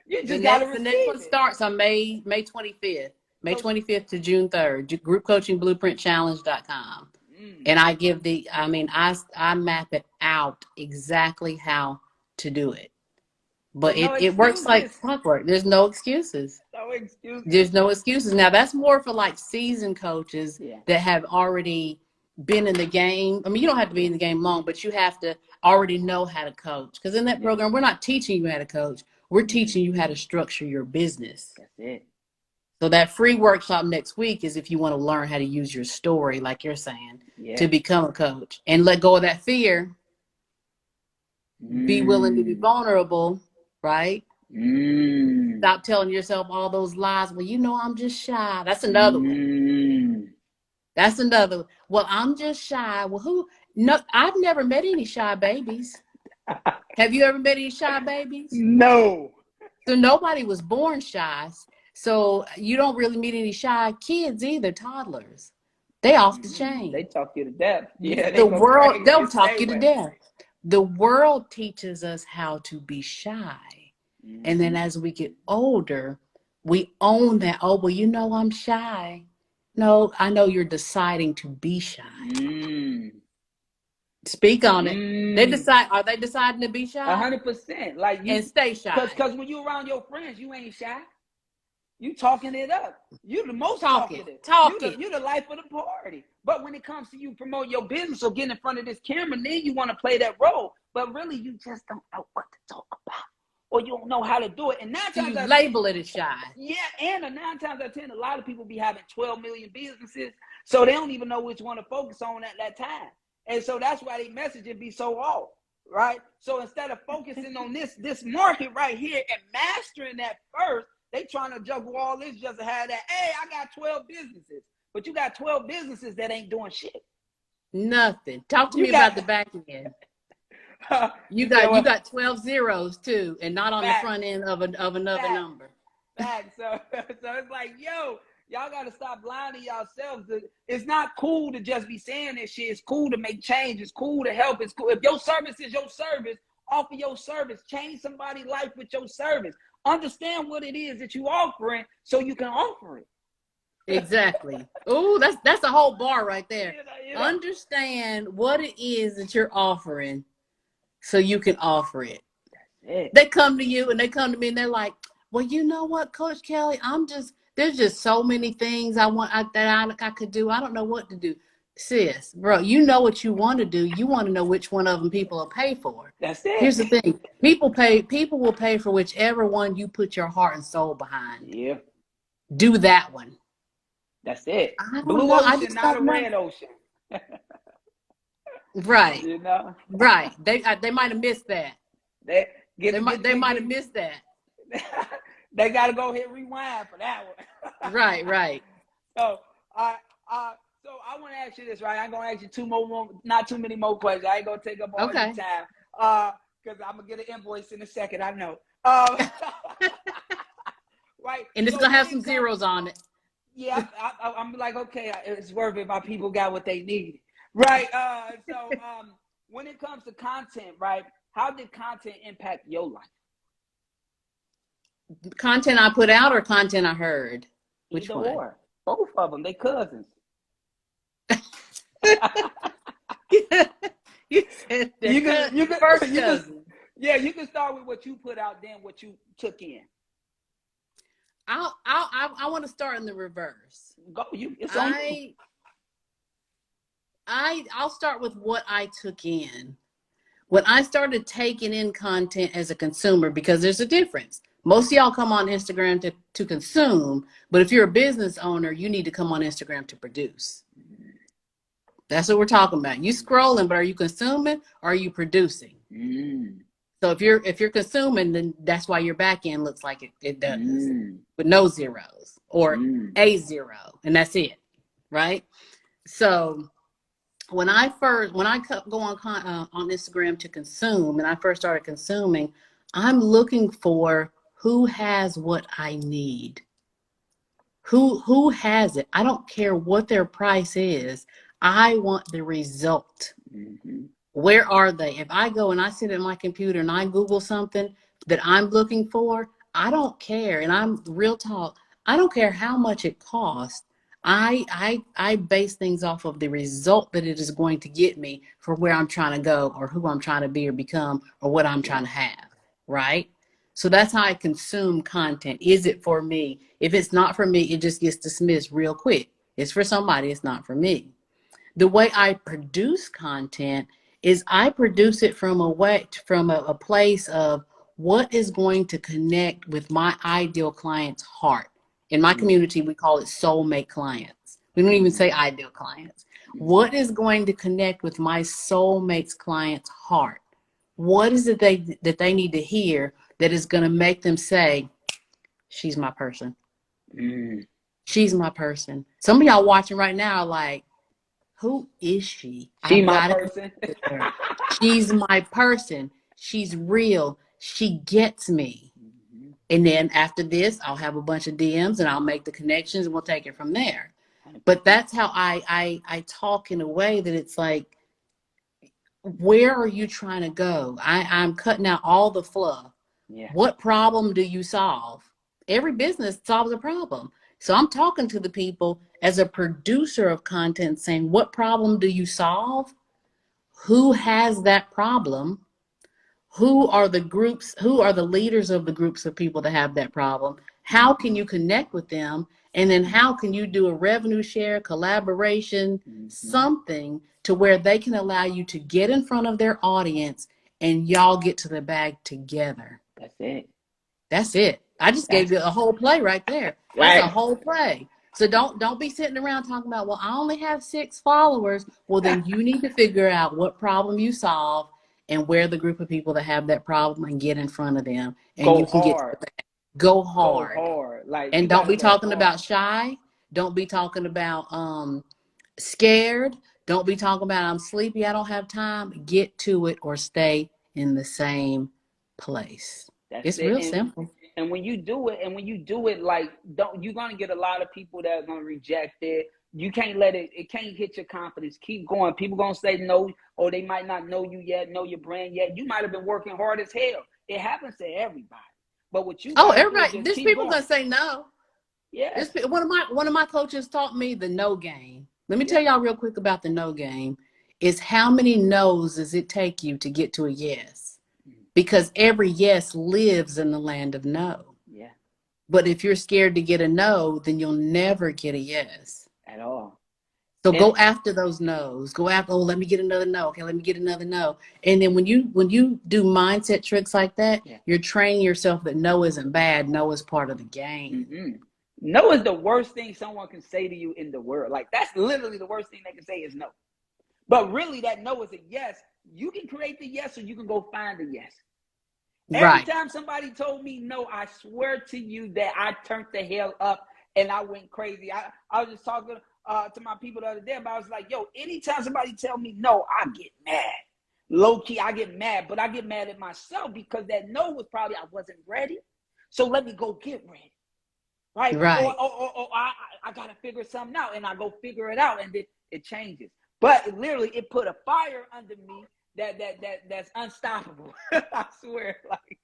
You just gotta
The
receive
next one
it.
starts on May 25th. May
So,
25th to June 3rd. Groupcoachingblueprintchallenge.com. And I give I map it out exactly how to do it. But
no
it works like
excuses.
clockwork. There's no excuses.
No excuses.
There's no excuses. Now that's more for like seasoned coaches
Yeah.
that have already been in the game. I mean, you don't have to be in the game long, but you have to already know how to coach. Because in that program, we're not teaching you how to coach. We're teaching you how to structure your business.
That's it.
So that free workshop next week is if you want to learn how to use your story, like you're saying, to
Yeah.
become a coach and let go of that fear. Be willing to be vulnerable, right? Stop telling yourself all those lies. Well, I'm just shy. That's another one. That's another one. Well, I'm just shy. Well, who? No, I've never met any shy babies. Have you ever met any shy babies?
No.
So nobody was born shy. So you don't really meet any shy kids either, toddlers. They off the
They
chain.
talk you to death. Yeah, they
The
go
world,
crazy
they'll
the
talk
same
you to
way.
death. The world teaches us how to be shy. And then as we get older, we own that. Oh, well, I'm shy. No, I know you're deciding to be shy. Speak on it. Are they deciding to be shy?
100%. Like
And stay shy.
because when you around your friends, you ain't shy. You talking it up. You the most talkative. You the life of the party. But when it comes to you promoting your business or getting in front of this camera, then you want to play that role. But really, you just don't know what to talk about, or you don't know how to do it. And 9 times
you label it as shy.
Yeah, and 9 times out of 10, a lot of people be having 12 million businesses, so they don't even know which one to focus on at that time. And so that's why they messaging be so off, right? So instead of focusing on this market right here and mastering that first, they trying to juggle all this just to have that. Hey, I got 12 businesses, but you got 12 businesses that ain't doing shit.
Nothing. Talk to me about the back end. You got 12 zeros too, and not on the front end of another number.
Fact. So it's like, yo, y'all got to stop lying to yourselves. It's not cool to just be saying this shit. It's cool to make change. It's cool to help. It's cool. If your service is your service, offer your service. Change somebody's life with your service. Understand what it is that you offering so you can offer it.
Exactly. Oh, that's a whole bar right there. Understand what it is that you're offering so you can offer it. They come to you and they come to me and they're like, well, you know what, Coach Kelly, there's just so many things I could do. I don't know what to do. Sis, bro, you know what you want to do. You want to know which one of them people will pay for.
That's
Here's the
it.
thing. People will pay for whichever one you put your heart and soul behind.
Yeah,
Do that one.
that's it.
I don't
Blue
know. I
ocean,
just
not a
don't know.
red ocean.
Right.
You know,
Right. They might have missed that.
they
They might have missed that.
they got to go hit rewind for that one.
Right, right.
So I so I want to ask you this, right? I'm gonna ask you two more, not too many more questions. I ain't gonna take up all your
Okay.
time, because I'm gonna get an invoice in a second. I know. Right.
And it's
So
gonna
when
have
it
some
comes,
zeros on it.
yeah, I'm like, okay, it's worth it. My people got what they need, right? When it comes to content, right? How did content impact your life?
Content I put out or content I heard? Which
Either
one?
or, both of them. They cousins.
You said
You can,
the first
you can,
cousin.
yeah, you can start with what you put out, then what you took in.
I want to start in the reverse.
Go, it's on you.
I I'll start with what I took in. When I started taking in content as a consumer, because there's a difference. Most of y'all come on Instagram to consume, but if you're a business owner, you need to come on Instagram to produce. That's what we're talking about. You scrolling, but are you consuming or are you producing?
Mm.
So if you're consuming, then that's why your back end looks like it does, with no zeros or a zero, and that's it, right? So when I go on Instagram to consume, and I first started consuming, I'm looking for who has what I need. Who has it? I don't care what their price is. I want the result.
Mm-hmm.
Where are they? If I go and I sit at my computer and I Google something that I'm looking for, I don't care. And I'm real talk. I don't care how much it costs. I base things off of the result that it is going to get me for where I'm trying to go or who I'm trying to be or become or what I'm trying to have. Right? So that's how I consume content. Is it for me? If it's not for me, it just gets dismissed real quick. It's for somebody, it's not for me. The way I produce content is I produce it from a place of what is going to connect with my ideal client's heart. In my community, we call it soulmate clients. We don't even say ideal clients. What is going to connect with my soulmate's client's heart? What is it that they need to hear that is going to make them say, she's my person. She's my person. Some of y'all watching right now are like, who is she?
She
I've
my
got to
person.
connect with her. She's my person. She's real. She gets me. And then after this, I'll have a bunch of DMs and I'll make the connections and we'll take it from there. But that's how I talk in a way that it's like, where are you trying to go? I'm cutting out all the fluff.
Yeah.
What problem do you solve? Every business solves a problem. So I'm talking to the people as a producer of content saying, what problem do you solve? Who has that problem? Who are the groups? Who are the leaders of the groups of people that have that problem? How can you connect with them? And then how can you do a revenue share, collaboration, something to where they can allow you to get in front of their audience and y'all get to the bag together?
That's it.
That's it. I just gave you a whole play right there. That's a
Right.
whole play. So don't be sitting around talking about, well, I only have 6 followers. Well, then you need to figure out what problem you solve and where the group of people that have that problem and get in front of them. And
Go
you can get to
hard.
the back. Go
Go
hard.
hard. Like you
And don't
gotta
be
go
talking
hard.
about shy. Don't be talking about scared. Don't be talking about I'm sleepy, I don't have time. Get to it or stay in the same place.
That's
It's
it.
real simple.
And when you do it, like don't you're gonna get a lot of people that are gonna reject it. You can't let it can't hit your confidence. Keep going. People gonna say no, or they might not know you yet, know your brand yet. You might have been working hard as hell. It happens to everybody. But what you
Oh,
gotta do is
everybody,
just
there's
keep
people
going.
gonna say no.
Yeah.
One of my coaches taught me the no game. Let me
Yeah.
tell y'all real quick about the no game. Is how many no's does it take you to get to a yes? Because every yes lives in the land of no.
Yeah.
But if you're scared to get a no, then you'll never get a yes.
At all.
So
And
go after those no's. Go after, oh, let me get another no. Okay, let me get another no. And then when you do mindset tricks like that,
yeah.
you're training yourself that no isn't bad. No is part of the game.
Mm-hmm. No is the worst thing someone can say to you in the world. Like, that's literally the worst thing they can say is no. But really, that no is a yes. You can create the yes, or you can go find the yes. Every
Right.
time somebody told me no, I swear to you that I turned the hell up and I went crazy. I was just talking to my people the other day, but I was like, yo, anytime somebody tell me no, I get mad. Low key, I get mad, but I get mad at myself because that no was probably I wasn't ready. So let me go get ready. Right? Or
Right.
I got to figure something out, and I go figure it out, and then it changes. But it put a fire under me that's unstoppable. I swear, like,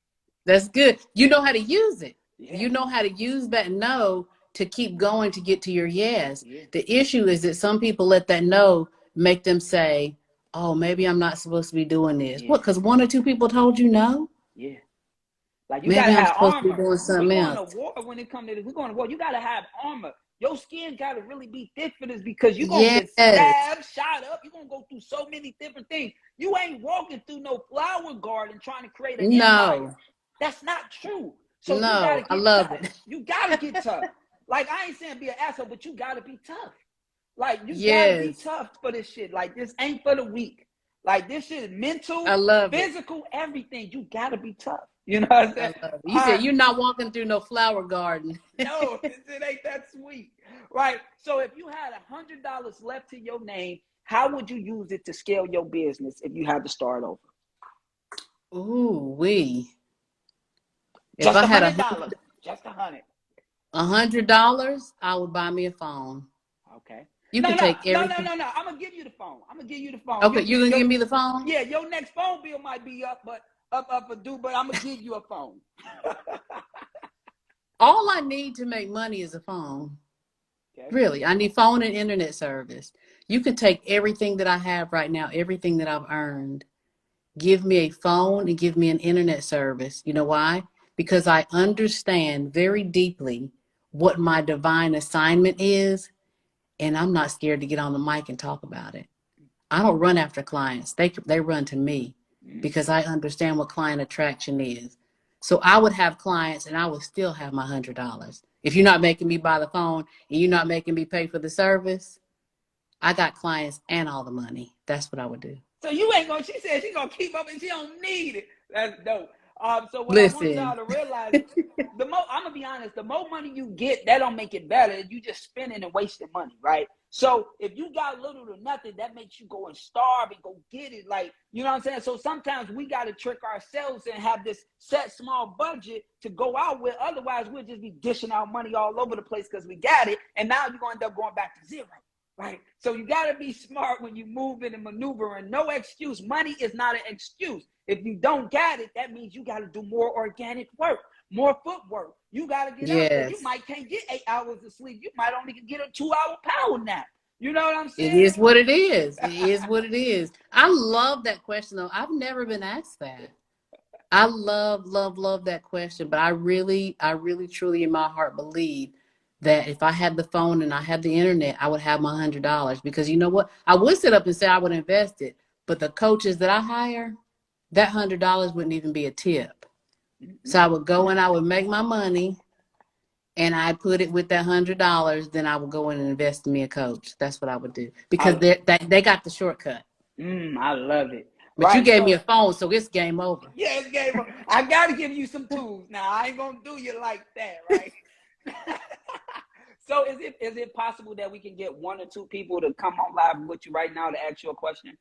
That's good. You know how to use it.
yeah,
You know how to use that no to keep going to get to your yes.
yeah,
The issue is that some people let that no make them say, oh, maybe I'm not supposed to be doing this.
yeah,
What? Because one or two people told you no?
yeah. Like, you
Maybe
gotta
I'm
have
supposed to be
armor.
doing
We
something
going
else.
to war when it comes to this. We going to war. You gotta have armor. Your skin gotta really be thick for this because you're gonna get
Yes.
stabbed, shot up. You're gonna go through so many different things. You ain't walking through no flower garden trying to create an empire.
No.
That's not true. So you gotta
No. I
get
love
tough.
it.
You gotta get tough. Like, I ain't saying be an asshole, but you gotta be tough. Like, you gotta be
Yes.
tough for this shit. Like, this ain't for the weak. Like, this shit is
I
mental,
love it.
physical, everything. You gotta be tough. You know what I'm
I
saying?
love it. You
All
said
right.
you're not walking through no flower garden.
No, it ain't that sweet. Right. So if you had $100 left to your name, how would you use it to scale your business if you had to start over?
Ooh, wee. If
Just
I
a
had
hundred dollars. Just a hundred.
$100, I would buy me a phone.
Okay.
You
No,
can
no,
take
no, no,
everything.
no, no. I'm gonna give you the phone. I'm gonna give you the phone.
Okay, you're gonna give me the phone?
Yeah, your next phone bill might be up, but up a due, but I'm gonna give you a phone.
All I need to make money is a phone.
Okay.
Really, I need phone and internet service. You can take everything that I have right now, everything that I've earned, give me a phone and give me an internet service. You know why? Because I understand very deeply what my divine assignment is, and I'm not scared to get on the mic and talk about it. I don't run after clients. They run to me
Mm.
because I understand what client attraction is. So I would have clients and I would still have my $100. If you're not making me buy the phone and you're not making me pay for the service, I got clients and all the money. That's what I would do.
So you ain't gonna. She said she gonna keep up, and she don't need it. That's dope. So what I want y'all
Listen,
to realize, I'm gonna be honest. The more money you get, that don't make it better. You just spending and wasting money, right? So if you got little to nothing, that makes you go and starve and go get it. Like, you know what I'm saying? So sometimes we got to trick ourselves and have this set small budget to go out with. Otherwise, we'll just be dishing out money all over the place because we got it, and now you're gonna end up going back to zero. Right. So you got to be smart when you move in and maneuver, and no excuse. Money is not an excuse. If you don't got it, that means you got to do more organic work, more footwork. You got to get out there. You
yes,
might can't get 8 hours of sleep. You might only get a 2 hour power nap. You know what I'm
it
saying?
is what it is. It is what it is. I love that question though. I've never been asked that. I love, love, love that question, but I really, truly in my heart believe that if I had the phone and I had the internet, I would have my $100 because you know what? I would sit up and say I would invest it, but the coaches that I hire, that $100 wouldn't even be a tip. So
Mm-hmm.
I would go and I would make my money and I'd put it with that $100. Then I would go in and invest in me a coach. That's what I would do because
I,
they got the shortcut.
I love it.
But you
Right.
gave me a
So
phone, so it's game over.
yeah, it's game. I got to give you some tools. Now I ain't gonna do you like that, right? So is it possible that we can get one or two people to come on live with you right now to ask you a question?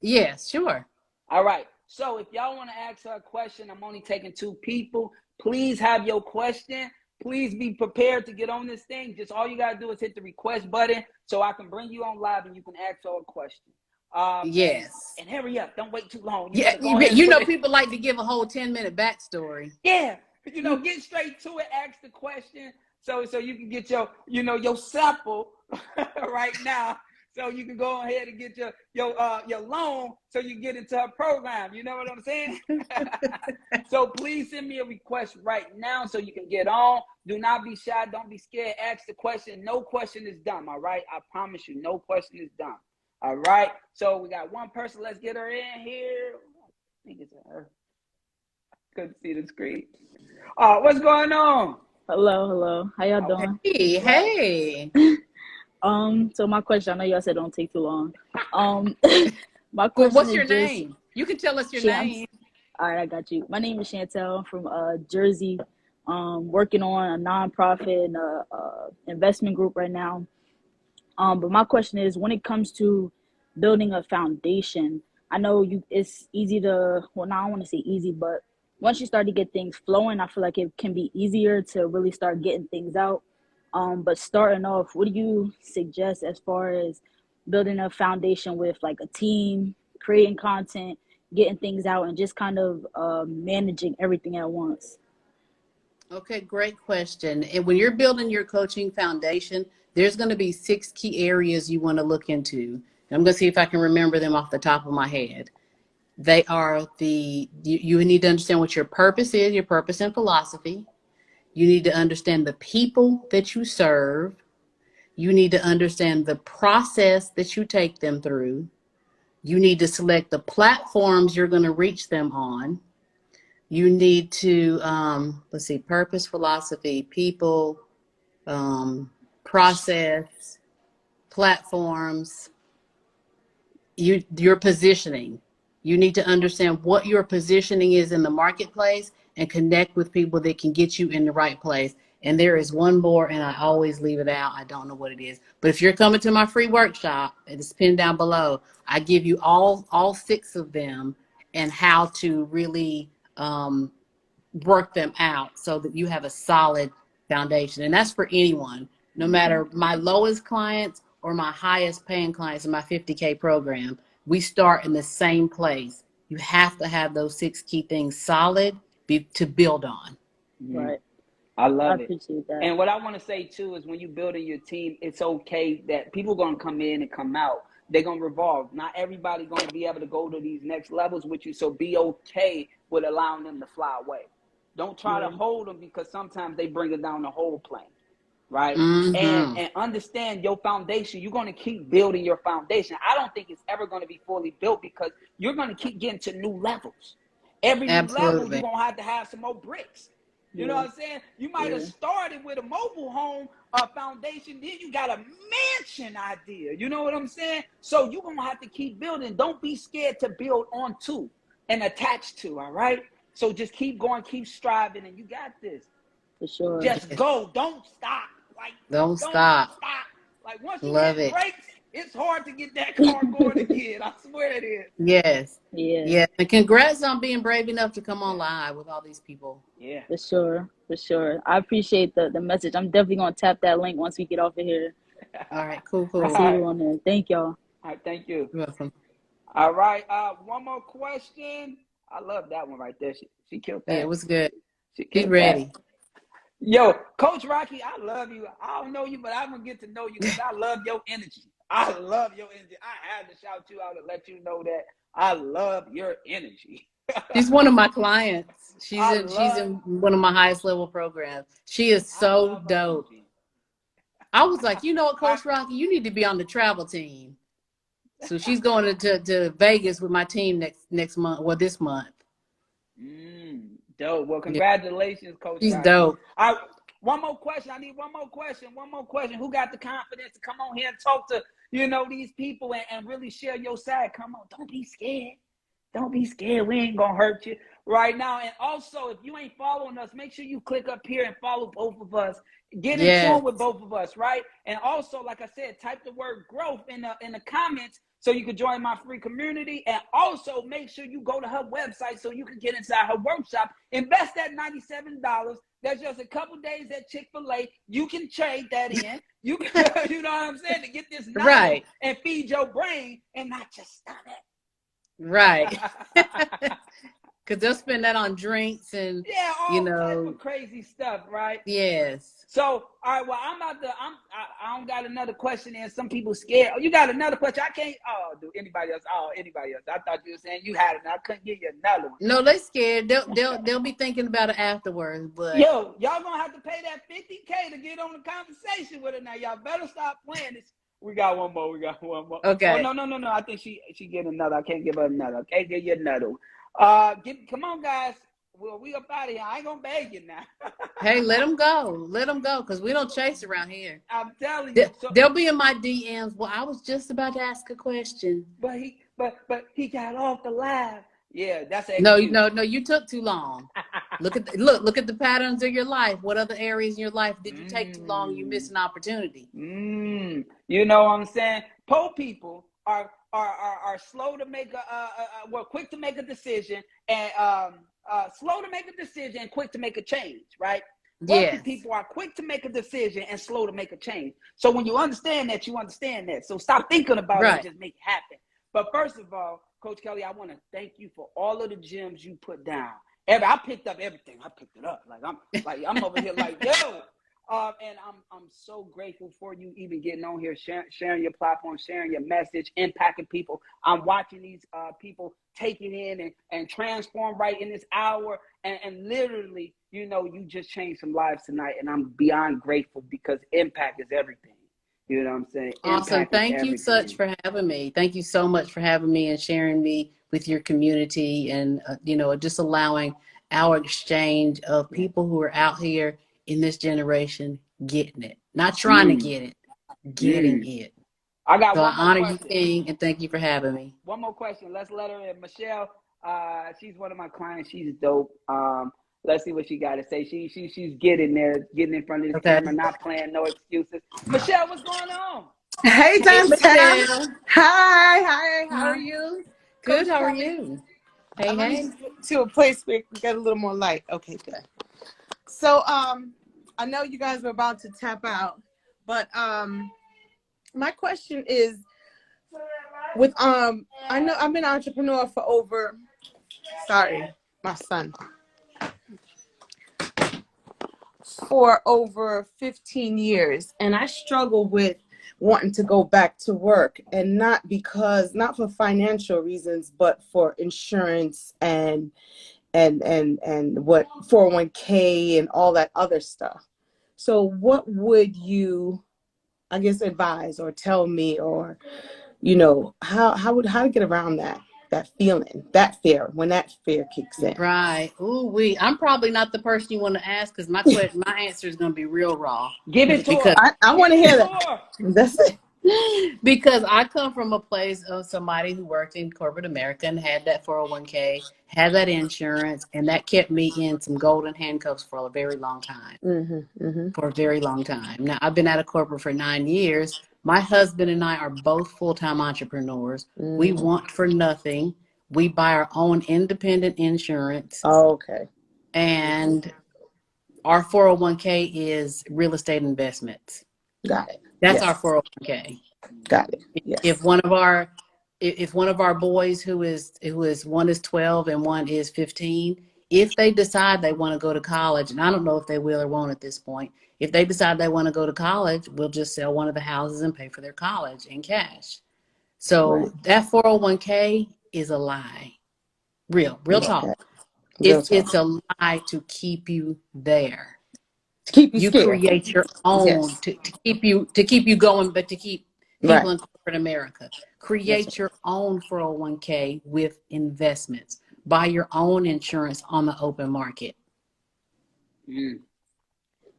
Yes, sure.
All right. So if y'all want to ask her a question, I'm only taking two people. Please have your question. Please be prepared to get on this thing. Just all you gotta do is hit the request button so I can bring you on live and you can ask her a question. And
Yes.
and hurry up. Don't wait too long. You
Yeah,
better go ahead and
you
put
know,
it.
people like to give a whole 10-minute backstory.
Yeah, get straight to it. Ask the question so you can get your your sample right now. so you can go ahead and get your loan so you get into her program. You know what I'm saying? So please send me a request right now so you can get on. Do not be shy. Don't be scared. Ask the question. No question is dumb. All right. I promise you, no question is dumb. All right. So we got one person. Let's get her in here. I think it's her. Couldn't see the screen. What's going on?
Hello. How y'all doing?
Hey.
So my question, I know y'all said don't take too long. My
Well,
question
what's
is
your
just
name? You can tell us your name.
all right, I got you. My name is Chantel. I'm from Jersey. Working on a nonprofit and investment group right now. But my question is, when it comes to building a foundation, I know it's easy to, well, no, I don't want to say easy, but once you start to get things flowing, I feel like it can be easier to really start getting things out. But starting off, what do you suggest as far as building a foundation with like a team, creating content, getting things out, and just kind of managing everything at once?
Okay, great question. And when you're building your coaching foundation, there's going to be 6 key areas you want to look into. And I'm going to see if I can remember them off the top of my head. They are you need to understand what your purpose is, your purpose and philosophy. You need to understand the people that you serve. You need to understand the process that you take them through. You need to select the platforms you're going to reach them on. You need to, let's see, purpose, philosophy, people, process, platforms, your positioning. You need to understand what your positioning is in the marketplace and connect with people that can get you in the right place. And there is one more, and I always leave it out. I don't know what it is. But if you're coming to my free workshop, it's pinned down below. I give you all 6 of them and how to really work them out so that you have a solid foundation. And that's for anyone, no matter my lowest clients or my highest paying clients in my 50K program. We start in the same place. You have to have those 6 key things solid to build on.
Right.
I love it.
Appreciate that.
And what I want to say too is when you're building your team, it's okay that people are going to come in and come out. They're going to revolve. Not everybody going to be able to go to these next levels with you. So be okay with allowing them to fly away. Don't try to hold them because sometimes they bring it down the whole plane. Right.
Mm-hmm.
And understand your foundation. You're going to keep building your foundation. I don't think it's ever going to be fully built because you're going to keep getting to new levels. Every new level, you're going to have some more bricks. You know what I'm saying? You might have started with a mobile home foundation. Then you got a mansion idea. You know what I'm saying? So you're going to have to keep building. Don't be scared to build onto and attach to. All right. So just keep going, keep striving, and you got this.
For sure.
Just go. Don't stop. Like,
don't stop.
Like, once you
Love
hit
it.
brakes, it's hard to get that car going again. I swear it is.
Yes.
Yeah.
Yeah. And congrats on being brave enough to come on live with all these people.
Yeah.
For sure. I appreciate the message. I'm definitely going to tap that link once we get off of here.
All right. Cool.
I'll see you on there. Thank y'all.
All right. Thank you.
You're welcome.
All right. One more question. I love that one right there. She killed that.
Yeah, it was good.
She
Be
killed
ready.
that. Yo, Coach Rocky, I love you. I don't know you, but I'm going to get to know you because I love your energy. I love your energy. I had to shout you out and let you know that I love your energy.
She's one of my clients. She's in one of my highest level programs. She is so dope. I was like, you know what, Coach Rocky, you need to be on the travel team. So she's going to Vegas with my team next month. Well, this month.
Dope. Well, congratulations, Coach
She's
Rocky.
dope.
One more question. I need one more question. Who got the confidence to come on here and talk to, these people and really share your side? Come on. Don't be scared. Don't be scared. We ain't going to hurt you right now. And also, if you ain't following us, make sure you click up here and follow both of us. Get in tune with both of us, right? And also, like I said, type the word growth in the comments so you can join my free community. And also make sure you go to her website so you can get inside her workshop. Invest that $97. That's just a couple days at Chick-fil-A. You can trade that in. You can, you know what I'm saying? To get this knowledge and feed your brain and not just stomach.
Right. Because they'll spend that on drinks and,
Yeah,
you
all type
know,
of crazy stuff, right?
yes.
So, all right, well, I don't got another question, and some people scared. Oh, you got another question? I can't. Oh, do anybody else? Oh, anybody else? I thought you were saying you had it, and I couldn't give you another one.
No, they scared. They'll be thinking about it afterwards. But
Yo, y'all gonna have to pay that $50K to get on the conversation with her now. Y'all better stop playing this. We got one more. Oh,
okay.
no. I think she get another. I can't give her another. I can't give you another one. Come on, guys. Well, we up out of here. I ain't gonna beg you now.
Hey, let them go. Let them go, because we don't chase around here.
I'm telling you. So,
They'll be in my DMs. Well, I was just about to ask a question.
but he got off the live. Yeah, that's an
No,
excuse.
no, you took too long. Look at the patterns of your life. What other areas in your life did you take too long? You missed an opportunity.
You know what I'm saying? Poor people are slow to make quick to make a decision, and slow to make a decision and quick to make a change, right? Wealthy
Yes.
people are quick to make a decision and slow to make a change. So when you understand that, you understand that. So stop thinking about it and just make it happen. But first of all, Coach Kelly, I want to thank you for all of the gems you put down. I picked up everything. I picked it up. I'm over here like, yo. And I'm so grateful for you even getting on here, sharing your platform, sharing your message, impacting people. I'm watching these people taking in and transform right in this hour. And literally, you know, you just changed some lives tonight. And I'm beyond grateful because impact is everything. You know what I'm saying?
Awesome. Thank you such for having me. Thank you so much for having me and sharing me with your community and, you know, just allowing our exchange of people who are out here in this generation getting it. Not trying to get it, getting it.
I got
So I
one more
honor you,
question.
King, and thank you for having me.
One more question. Let's let her in. Michelle, she's one of my clients. She's dope. Let's see what she got to say. She's getting there, getting in front of this camera, not playing no excuses. Michelle, what's going on?
Hey,
Hey,
Dontel.
Michelle.
Hi. How are you?
Good.
Coach
How are
Kelly.
you? Hey,
Let me
hey.
just get to a place where we get a little more light. Okay, good. So, I know you guys were about to tap out, but my question is, with I know I've been an entrepreneur for over. Sorry, my son. For over 15 years, and I struggle with wanting to go back to work, and not for financial reasons, but for insurance and what 401k and all that other stuff. So what would you, I guess, advise or tell me, or how to get around that feeling, that fear, when that fear kicks in?
Right. Ooh, I'm probably not the person you want to ask because my answer is going to be real raw.
Give it to
because
her.
I want to hear that. That's it.
Because I come from a place of somebody who worked in corporate America and had that 401k, had that insurance, and that kept me in some golden handcuffs for a very long time. For a very long time. Now, I've been out of corporate for 9 years. My husband and I are both full-time entrepreneurs. We want for nothing. We buy our own independent insurance.
Oh, okay.
And our 401k is real estate investments.
Got it.
That's our 401k.
Got it. Yes.
If one of our boys who is one is 12 and one is 15, if they decide they want to go to college, and I don't know if they will or won't at this point, if they decide they want to go to college, we'll just sell one of the houses and pay for their college in cash. So that 401k is a lie. Real talk. It's a lie to keep you there.
To keep you scared.
Create your own to keep you going, but to keep people in corporate America. Create your own 401k with investments. Buy your own insurance on the open market.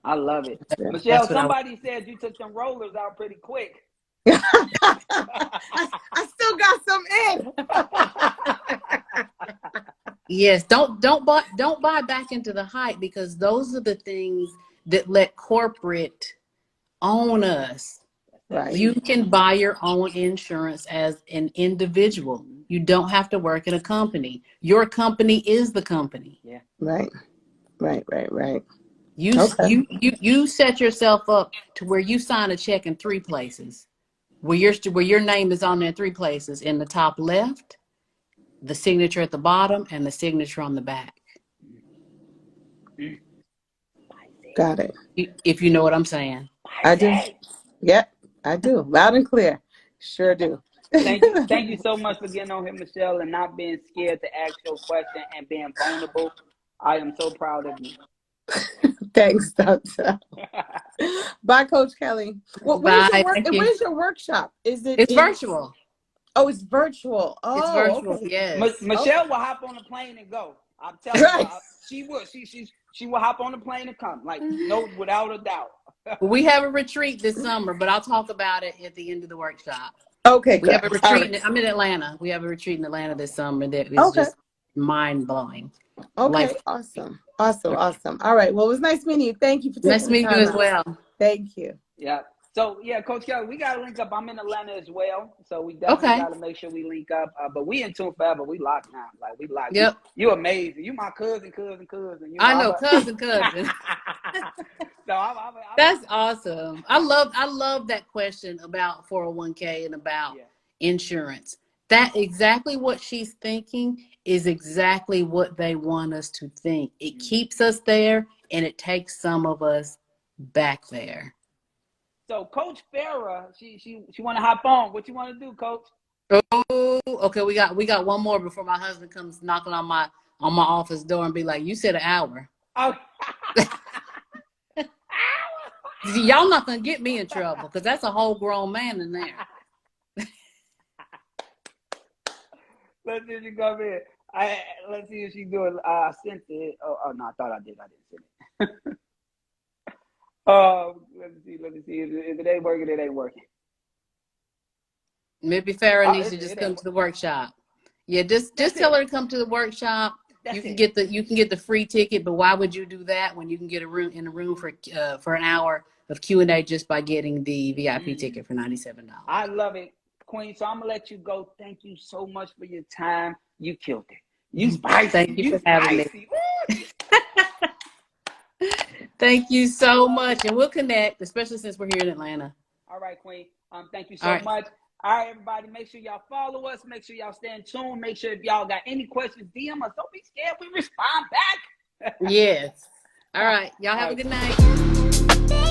I love it. Michelle, somebody said you took them rollers out pretty quick.
I still got some in.
Yes, don't buy back into the hype, because those are the things that let corporate own us. Right. You can buy your own insurance as an individual. You don't have to work at a company. Your company is the company.
Yeah.
Right.
You set yourself up to where you sign a check in 3 places, where your name is on there 3 places: in the top left, the signature at the bottom and the signature on the back.
Got it.
If you know what I'm saying.
I do. Yep, I do. Loud and clear. Sure do.
Thank you so much for getting on here, Michelle, and not being scared to ask your question and being vulnerable. I am so proud of you.
Thanks, Doctor. Bye, Coach Kelly. Well,
Bye.
Where's your workshop?
It's virtual.
Oh, it's virtual. Oh,
it's virtual.
Okay.
Yes.
Michelle will hop on the plane and go. I'm telling you, she will. She will hop on the plane and come. Like, no, without a doubt.
We have a retreat this summer, but I'll talk about it at the end of the workshop.
Okay,
we have a retreat. I'm in Atlanta. We have a retreat in Atlanta this summer that is just mind blowing.
Okay, awesome. All right. Well, it was nice meeting you. Thank you for taking
Nice meeting you as well.
Thank you.
Yeah. So yeah, Coach Kelly, we gotta link up. I'm in Atlanta as well, so we definitely gotta make sure we link up. But we in tune forever. We locked now. Like we locked.
Yep.
You amazing. You my cousin. You
I know, cousin.
So
that's awesome. I love that question about 401k and about insurance. That exactly what she's thinking is exactly what they want us to think. It keeps us there and it takes some of us back there.
So Coach Farah, she want to hop on. What you want to do, Coach?
Oh, okay. We got one more before my husband comes knocking on my office door and be like, "You said an hour."
Oh.
Y'all not gonna get me in trouble because that's a whole grown man in there.
Let's see if she come in. Let's see if she doing. I sent it. Oh no, I thought I did. I didn't send it. Let me see. If it ain't working, it ain't working.
Maybe Farah needs to just come to the workshop. Yeah, just tell her to come to the workshop. You can get the free ticket, but why would you do that when you can get a room for an hour of Q&A just by getting the VIP ticket for $97?
I love it, Queen. So I'm gonna let you go. Thank you so much for your time. You killed it. You spicy.
Thank you for having me. Thank you so much, and we'll connect, especially since we're here in Atlanta.
All right, Queen. Thank you so much. All right, everybody, make sure y'all follow us. Make sure y'all stay in tune. Make sure if y'all got any questions, DM us. Don't be scared. We respond back.
Yes. All right. Y'all have a good night.